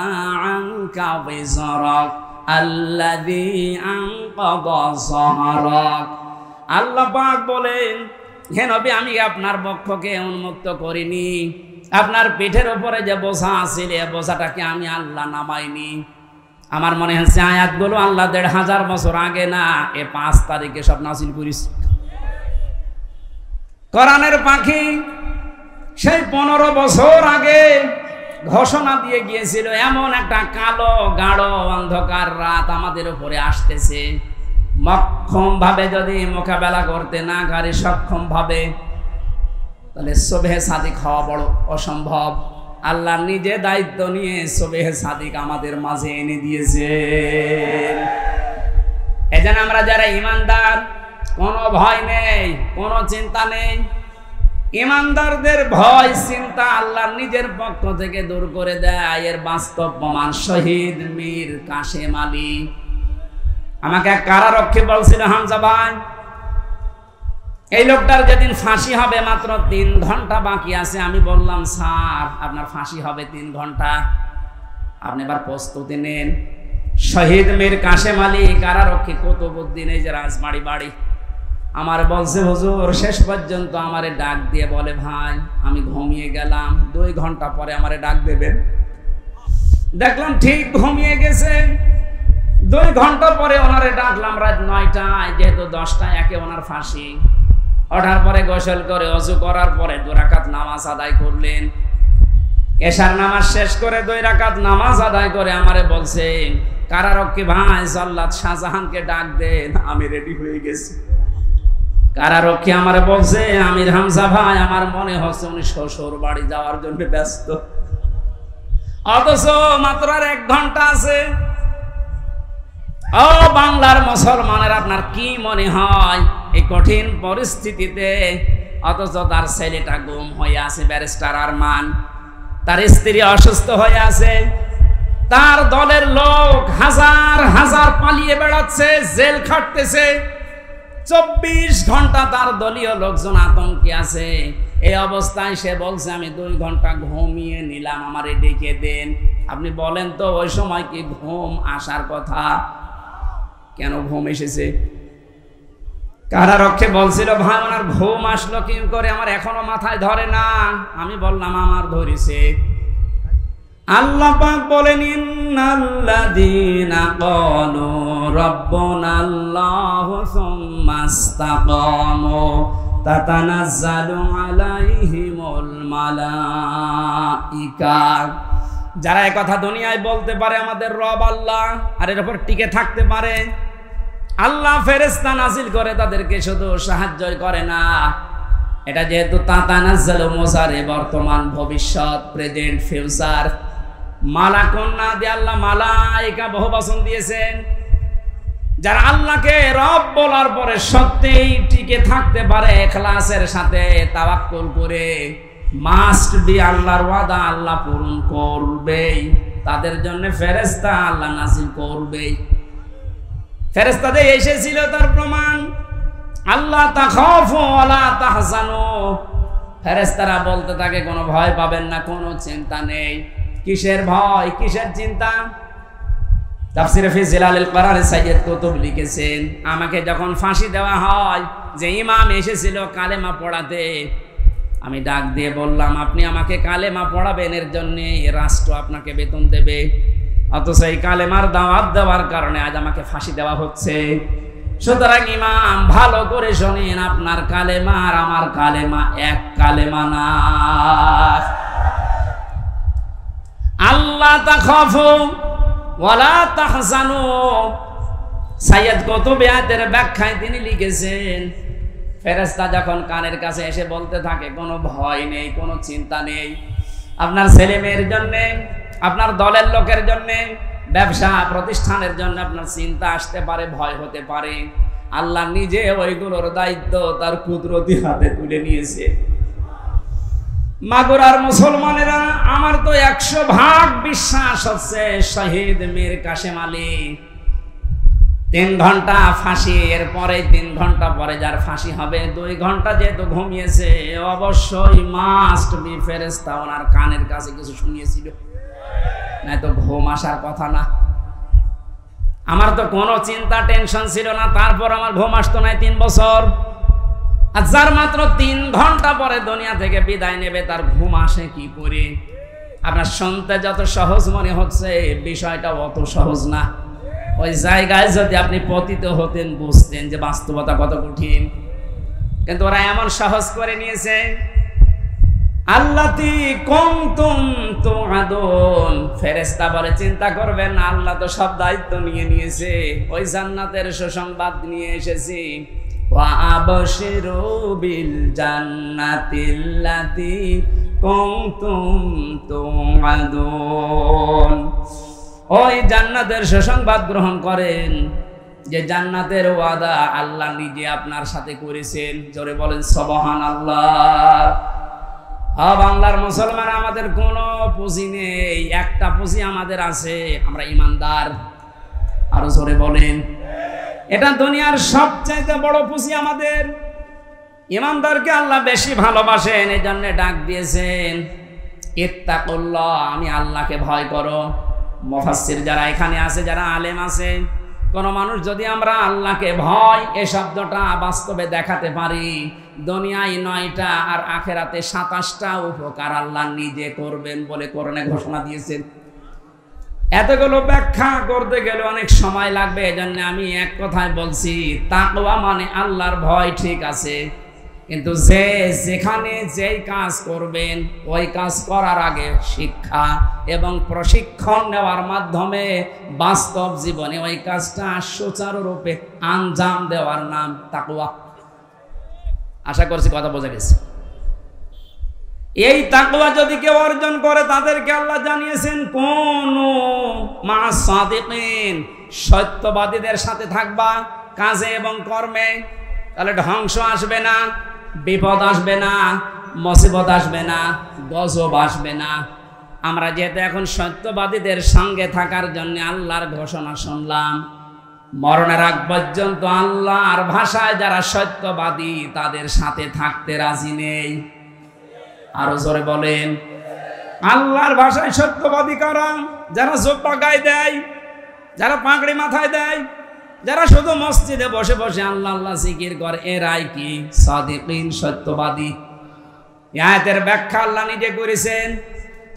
Speaker 1: আনকা বিজরাক আল্লাযী আনকাযা যাহরাক। আল্লাহ পাক বলেন, হে নবী, আমি আপনার বক্ষকে উন্মুক্ত করিনি, আপনার পিঠের উপরে যে বোঝা আছিল এই বোঝাটাকে আমি আল্লাহ নামাইনি। আমার মনে হচ্ছে আয়াতগুলো আল্লাহ ১৫০০ বছর আগে না, ৫ তারিখে সব নাযিল করিস। কোরআনের পাখি সেই ১৫ বছর আগে ঘোষণা দিয়ে গিয়েছিল এমন একটা কালো গাঢ় অন্ধকার রাত আমাদের উপরে আসতেছে। মক্ষম ভাবে যদি মোকাবেলা করতে না পারি, সক্ষম ভাবে, তাহলে সুবহে সাদিক হওয়া বড় অসম্ভব। আল্লাহ নিজে দায়িত্ব নিয়ে সুবহে সাদিক আমাদের মাঝে এনে দিয়েছে। এজন্য আমরা যারা ঈমানদার, কোনো ভয় নেই, কোনো চিন্তা নেই। ঈমানদারদের ভয় চিন্তা আল্লাহ নিজের পক্ষ থেকে দূর করে দেয়। এর বাস্তব প্রমাণ শহীদ মীর কাশেম আলী। আমাকে এক কারারক্ষী বলছিল, হামজা ভাই, এই লোকটার যেদিন ফাঁসি হবে মাত্র ৩ ঘন্টা বাকি আছে। আমি বললাম, স্যার আপনার ফাঁসি হবে ৩ ঘন্টা, আপনি এবার প্রস্তুতি নেন। শহীদ মীর কাশেম আলী কারারক্ষী কুতুবউদ্দিন, এই যে রাজবাড়ি বাড়ি, আমার বলছে, হুজুর শেষ পর্যন্ত আমারে ডাক দিয়ে বলে, ভাই আমি ঘুমিয়ে গেলাম, 2 ঘন্টা পরে আমারে ডাক দেবেন। দেখলাম ঠিক ঘুমিয়ে গেছে। 2 ঘন্টা পরে ওনারে ডাকলাম রাত 9টায়, যেহেতু 10টায় একে ওনার ফাঁসি। ওঠার পরে গোসল করে ওযু করার পরে 2 রাকাত নামাজ আদায় করলেন। এশার নামাজ শেষ করে 2 রাকাত নামাজ আদায় করে আমারে বলছে, কারারক্ষী ভাই জল্লাদ শাহজাহানকে ডাক দেন, আমি রেডি হয়ে গেছি। কারারক্ষী আমারে বলছে, আমির হামজা ভাই, আমার মনে হচ্ছে উনি শ্বশুর বাড়ি যাওয়ার জন্য ব্যস্ত, অথচ মাত্র আর 1 ঘন্টা আছে। ও বাংলার মুসলমানের, আপনার কি মনে হয় এই কঠিন পরিস্থিতিতে, অথচ তার ছেলেটা গুম হয়ে আছে, ব্যারিস্টার আরমান, তার স্ত্রী অসুস্থ হয়ে আছে, তার দলের লোক হাজার হাজার পালিয়ে বেড়াচ্ছে, জেল খাটতেছে, 24 ঘন্টা তার দলীয় লোকজন আতঙ্কে আছে। এই অবস্থায় সে বলছে, আমি 2 ঘন্টা ঘুমিয়ে নিলাম, আমারে ডেকে দেন। আপনি বলেন তো ওই সময় কি ঘুম আসার কথা? কেন ঘুম এসেছে? কারারক্ষী বলছিল, ভাই ওনার ঘুম আসলো কি করে আমার এখনো মাথায় ধরে না। আমি বললাম, আমার ধরেছে। আল্লাহ পাক বলেন, ইন্নাল্লাযীনা ক্বালু রাব্বুনাল্লাহু সুম্মা ইসতাকামু তাতানাজ্জালু আলাইহিমুল মালাইকা। যারা এই কথা দুনিয়ায় বলতে পারে আমাদের রব আল্লাহ, আর এর উপর টিকে থাকতে পারে, আল্লাহ ফেরেশতা নাজিল করে তাদেরকে শুধু সাহায্যই করে না। এটা যেহেতু তাতানাজ্জালু মুসারে বর্তমান, ভবিষ্যৎ, প্রেজেন্ট, ফিউচার, মালাকুন না দিয়ে আল্লাহ মালাইকা বহু বচন দিয়েছেন। যারা আল্লাহকে রব বলার পরে সত্যিই টিকে থাকতে পারে ইখলাসের সাথে, তাওয়াক্কুল করে, মাস্ট বি আল্লাহর ওয়াদা আল্লাহ পূরণ করবেই, তাদের জন্য ফেরেশতা আল্লাহ নাজিল করবেই। ফেরেশতাদের এসেছিল তার প্রমাণ, আল্লাহ তাখাফু ওয়ালা তাহজানু। ফেরেশতারা বলতে থাকে, কোনো ভয় পাবেন না, কোনো চিন্তা নেই। কিসের ভয়, কিসের চিন্তা? তাফসীরে ফি জিলালিল কোরআন সাইয়্যিদ কুতুব লিখেছেন, আমাকে যখন ফাঁসি দেওয়া হয়, যে ইমাম এসেছিল কালেমা পড়াতে, আমি ডাক দিয়ে বললাম, আপনি আমাকে কালেমা পড়াবেন, এর জন্য রাষ্ট্র আপনাকে বেতন দেবে, অথচ এই কালেমার দাওয়াত দেওয়ার কারণে আজ আমাকে ফাঁসি দেওয়া হচ্ছে। সুতরাং ইমাম ভালো করে শোনেন, আপনার কালেমা আর আমার কালেমা এক কালেমা না। আল্লাহ তাখাফু ওয়ালা তাহজানু। সাইয়্যিদ কুতুব আয়াতের ব্যাখ্যায় তিনি লিখেছেন, ফেরেশতা যখন কানের কাছে এসে বলতে থাকে, কোনো ভয় নেই, কোনো চিন্তা নেই, আপনার ছেলে মেয়ের জন্যে, আপনার দলের লোকের জন্যে, ব্যবসা প্রতিষ্ঠানের জন্য আপনার চিন্তা আসতে পারে, ভয় হতে পারে, আল্লাহ নিজে ওইগুলোর দায়িত্ব তার কুদরতি হাতে তুলে নিয়েছে। মাগুরার মুসলমানেরা, আমার তো 100% বিশ্বাস হচ্ছে শহীদ মীর কাশেম আলী 3 ঘন্টা ফাঁসি, এরপরে 3 ঘন্টা পরে যার ফাঁসি হবে, 2 ঘন্টা যেহেতু ঘুমিয়েছে অবশ্যই মাস্ট বি ফেরেশতা ওনার কানের কাছে কিছু শুনিয়েছিল, না তো ঘুম আসার কথা না। আমার তো কোনো চিন্তা টেনশন ছিল না, তারপর আমার ঘুম আসতো না 3 বছর। আর যার মাত্র 3 ঘন্টা পরে দুনিয়া থেকে বিদায় নেবে তার ঘুম আসে কি করে? আপনার শুনতে যত সহজ মনে হচ্ছে বিষয়টা অত সহজ না। ওই জায়গায় যদি আপনি পতিত হতেন বুঝতেন যে বাস্তবতা কত কঠিন। কিন্তু ওরা এমন সহজ করে নিয়েছে। আল্লাতি কুনতুম তুআদুন, ফেরেশতা বলে চিন্তা করবেন না, আল্লাহ তো সব দায়িত্ব নিয়ে নিয়েছে। ওই জান্নাতের সুসংবাদ নিয়ে এসেছি। ওয়া আবশিরু বিল জান্নাতিল্লাতি কুনতুম তুআদুন, ওই জান্নাতের সুসংবাদ গ্রহণ করেন যে জান্নাতের ওয়াদা আল্লাহ নিজে আপনার সাথে করেছেন। জোরে বলেন সুবহানাল্লাহ। বাংলার মুসলমান, আমাদের কোনো পুঁজি নেই, একটা পুঁজি আমাদের আছে, আমরা ইমানদার। আরো জোরে বলেন। এটা দুনিয়ার সবচাইতে বড় পুঁজি আমাদের। ইমানদারকে আল্লাহ বেশি ভালোবাসেন, এই জন্য ডাক দিয়েছেন ইত্তাকুল্লাহ, আমি আল্লাহকে ভয় করো। মুফাসসির যারা এখানে আছে, যারা আলেম আছে, কোন মানুষ যদি আমরা আল্লাহকে ভয় এই শব্দটা বাস্তবে দেখাতে পারি, দুনিয়ায় 9টা আর আখেরাতে 27টা উপকার আল্লাহ নিজে করবেন বলে কোরআনে ঘোষণা দিয়েছেন। এতগুলো ব্যাখ্যা করতে গেলে অনেক সময় লাগবে, এজন্য আমি এক কথায় বলছি, তাকওয়া মানে আল্লাহর ভয় ঠিক আছে, কিন্তু যে যেখানে যেই কাজ করবেন ওই কাজ করার আগে শিক্ষা এবং প্রশিক্ষণ নেওয়ার মাধ্যমে বাস্তব জীবনে ওই কাজটা সুচারুরূপে আঞ্জাম দেওয়ার নাম তাকওয়া। আশা করছি কথা বোঝা গেছে। এই তাকওয়া যদি কেউ অর্জন করে তাদেরকে আল্লাহ জানিয়েছেন কুনু মা'আস সাদিকিন, সত্যবাদীদের সাথে থাকবা কাজে এবং কর্মে, তাহলে ধ্বংস আসবে না, বিপদ আসবে না, মুসিবত আসবে না, গজব আসবে না। আমরা যেহেতু এখন সত্যবাদীদের সঙ্গে থাকার জন্য আল্লাহর ঘোষণা শুনলাম, মরণের আগ পর্যন্ত আল্লাহর ভাষায় যারা সত্যবাদী তাদের সাথে থাকতে রাজি নেই। আরো জোরে বলেন। আল্লাহর ভাষায় সত্যবাদী কারা? যারা জোব্বা গায়ে দেয়, যারা পাগড়ি মাথায় দেয়, যারা শুধু মসজিদে বসে বসে আল্লাহ আল্লাহ জিকির করে, এরাই কি সাদিকিন, সত্যবাদী। এই আয়াতের ব্যাখ্যা আল্লাহ নিজে করেছেন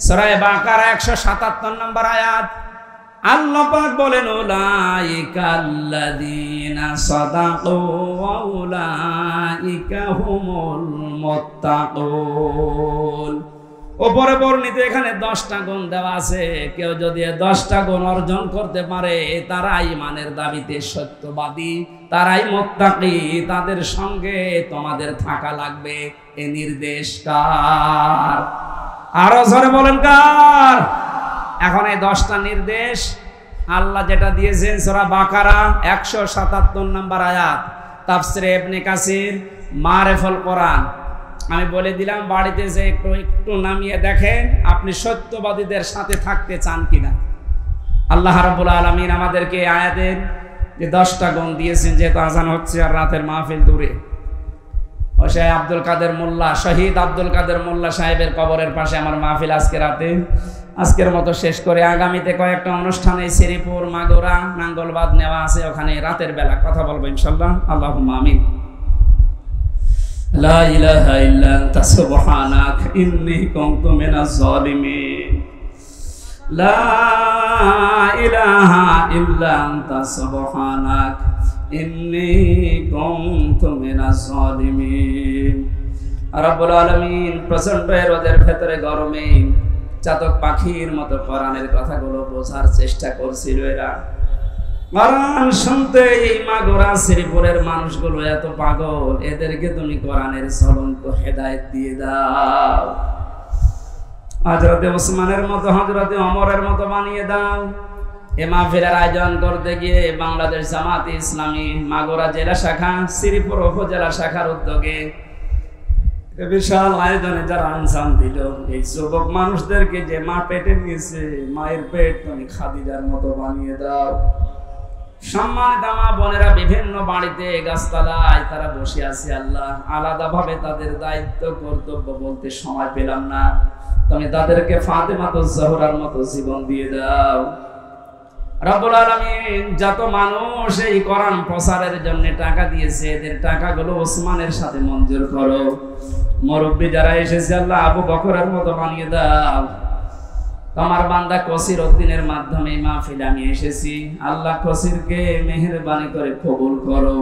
Speaker 1: সূরা বাকারা 177 নম্বর আয়াত। আল্লাহ পাক বলেন উলাইকাল্লাযীনা সাদাকু ওয়া উলাইকা হুমুল মুত্তাকুন। ওপরে বর্ণিত এখানে 10টা গুণ দেওয়া আছে। কেউ যদি 10টা গুণ অর্জন করতে পারে তারাই ইমানের দাবিতে সত্যবাদী, তারাই মুত্তাকি, তাদের সঙ্গে তোমাদের থাকা লাগবে। এ নির্দেশ কার? আরো জোরে বলেন কার? এখন এই 10টা নির্দেশ আল্লাহ যেটা দিয়েছেন সূরা বাকারা 177 নম্বর আয়াত, তাফসীরে ইবনে কাসির, মারিফুল কোরআন। আমি বলে দিলাম, বাড়িতে যে একটু নামিয়ে দেখেন আপনি সত্যবাদীদের সাথে থাকতে চান কিনা। আল্লাহ রাব্বুল আলামিন আমাদেরকে আয়াতের যে 10টা গুণ দিয়েছেন, যেহেতু আজান হচ্ছে আর রাতের মাহফিল দূরে, শাহ আব্দুল কাদের মোল্লা, শহীদ আব্দুল কাদের মোল্লা সাহেবের কবরের পাশে আমার মাহফিল আজকে রাতে। আজকের মতো শেষ করে আগামীতে কয়েকটা অনুষ্ঠানে শ্রীপুর, মাগুরা, নাঙ্গলবাদ নেওয়া আছে, ওখানে রাতের বেলা কথা বলবো ইনশাআল্লাহ। আল্লাহুম্মা আমিন। লা ইলাহা ইল্লা আনতা সুবহানাক ইন্নী কুনতু মিনাজ জালিমিন। লা ইলাহা ইল্লা আনতা সুবহানাক ইন্নী কুনতু মিনাজ জালিমিন। রব্বুল আলামিন প্রচন্ড রোদের ভেতরে গরমে চাতক পাখির মতো কোরআনের কথাগুলো বোঝার চেষ্টা করছিল। এরা কোরআন শুনতে এই মাগুরা শ্রীপুরের মানুষগুলো এত পাগল, এদেরকে তুমি কোরআনের চলন্ত হেদায়েত দিয়ে দাও। হযরতে ওসমানের মতো, হযরতে ওমরের মতো বানিয়ে দাও। এ মাহফিলের আয়োজন করতে গিয়ে বাংলাদেশ জামাতে ইসলামী মাগুরা জেলা শাখা, শ্রীপুর উপজেলা শাখার উদ্যোগে বিশাল আয়োজনে যারা আঞ্জাম দিল, এই যুবক মানুষদেরকে যে মা পেটে নিয়েছে, মায়ের পেট তুমি খাদিজার মতো বানিয়ে দাও। সম্মানিত মা বোনেরা, বিভিন্ন বাড়িতে গাছতলায় তারা বসে আছে। আল্লাহ, আলাদাভাবে তাদের দায়িত্ব কর্তব্য বলতে সময় পেলাম না, তুমি তাদেরকে ফাতেমাতুজ জোহরার মতো জীবন দিয়ে দাও। রব্বুল আলামিন, যত মানুষ এই কোরআন প্রচারের জন্য টাকা দিয়েছে, এদের টাকাগুলো ওসমানের সাথে মঞ্জুর করো। মুরব্বী যারা এসেছে আল্লাহ, আবু বকরের মতো বানিয়ে দাও। তোমার বান্দা কসির উদ্দিনের মাধ্যমে মাহফিলে আমি এসেছি। আল্লাহ, কসিরকে মেহেরবানি করে কবুল করো।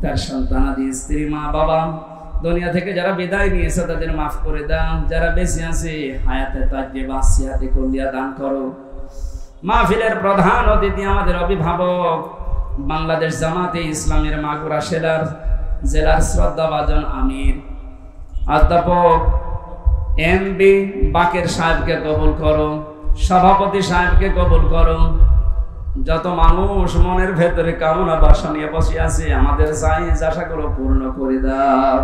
Speaker 1: তার সন্তানাদি, স্ত্রী, মা বাবা দুনিয়া থেকে যারা বিদায় নিয়েছে তাদের মাফ করে দাও। যারা বেঁচে আছে হায়াতে তাজ্জিবা সিহাতে কুল্লিয়া দান করো। মাহফিলের প্রধান অতিথি আমাদের অভিভাবক, বাংলাদেশ জামাতে ইসলামের মাগুরা জেলার শ্রদ্ধাভাজন আমির অধ্যাপক এমবি বাকের সাহেবকে কবুল করো। সভাপতি সাহেবকে কবুল করো। যত মানুষ মনের ভেতরে কামনা বাসা নিয়ে বসে আছে, আমাদের চাহিদা আশাগুলো পূর্ণ করে দাও।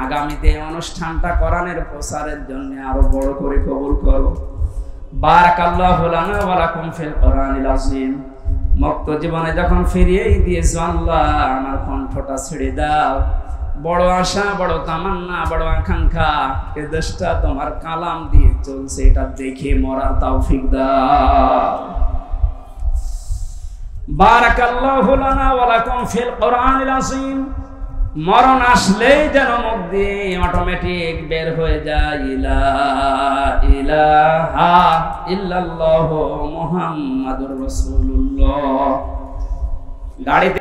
Speaker 1: আগামীতে অনুষ্ঠানটা কোরআনের প্রচারের জন্য আরো বড় করে কবুল করো। বারাকাল্লাহু লানা ওয়া লাকুম ফিল কোরআনিল আযীম। মুক্ত জীবনে যখন ফিরিয়েই দিয়েছো আল্লাহ, আমার কণ্ঠটা ছেড়ে দাও। বড় আশা, বড় তামান্না, বড় আকাঙ্ক্ষা, এ দেশটা তোমার কালাম দিয়ে চলছে, এটা দেখে মরার তৌফিক দাও। বারাকাল্লাহু লানা ওয়া লাকুম ফিল কোরআনিল আযীম। মরণ আসলেই যেন মুখ দিয়ে অটোমেটিক বের হয়ে যায় লা ইলাহা ইল্লাল্লাহু মুহাম্মাদুর রাসূলুল্লাহ। গাড়িতে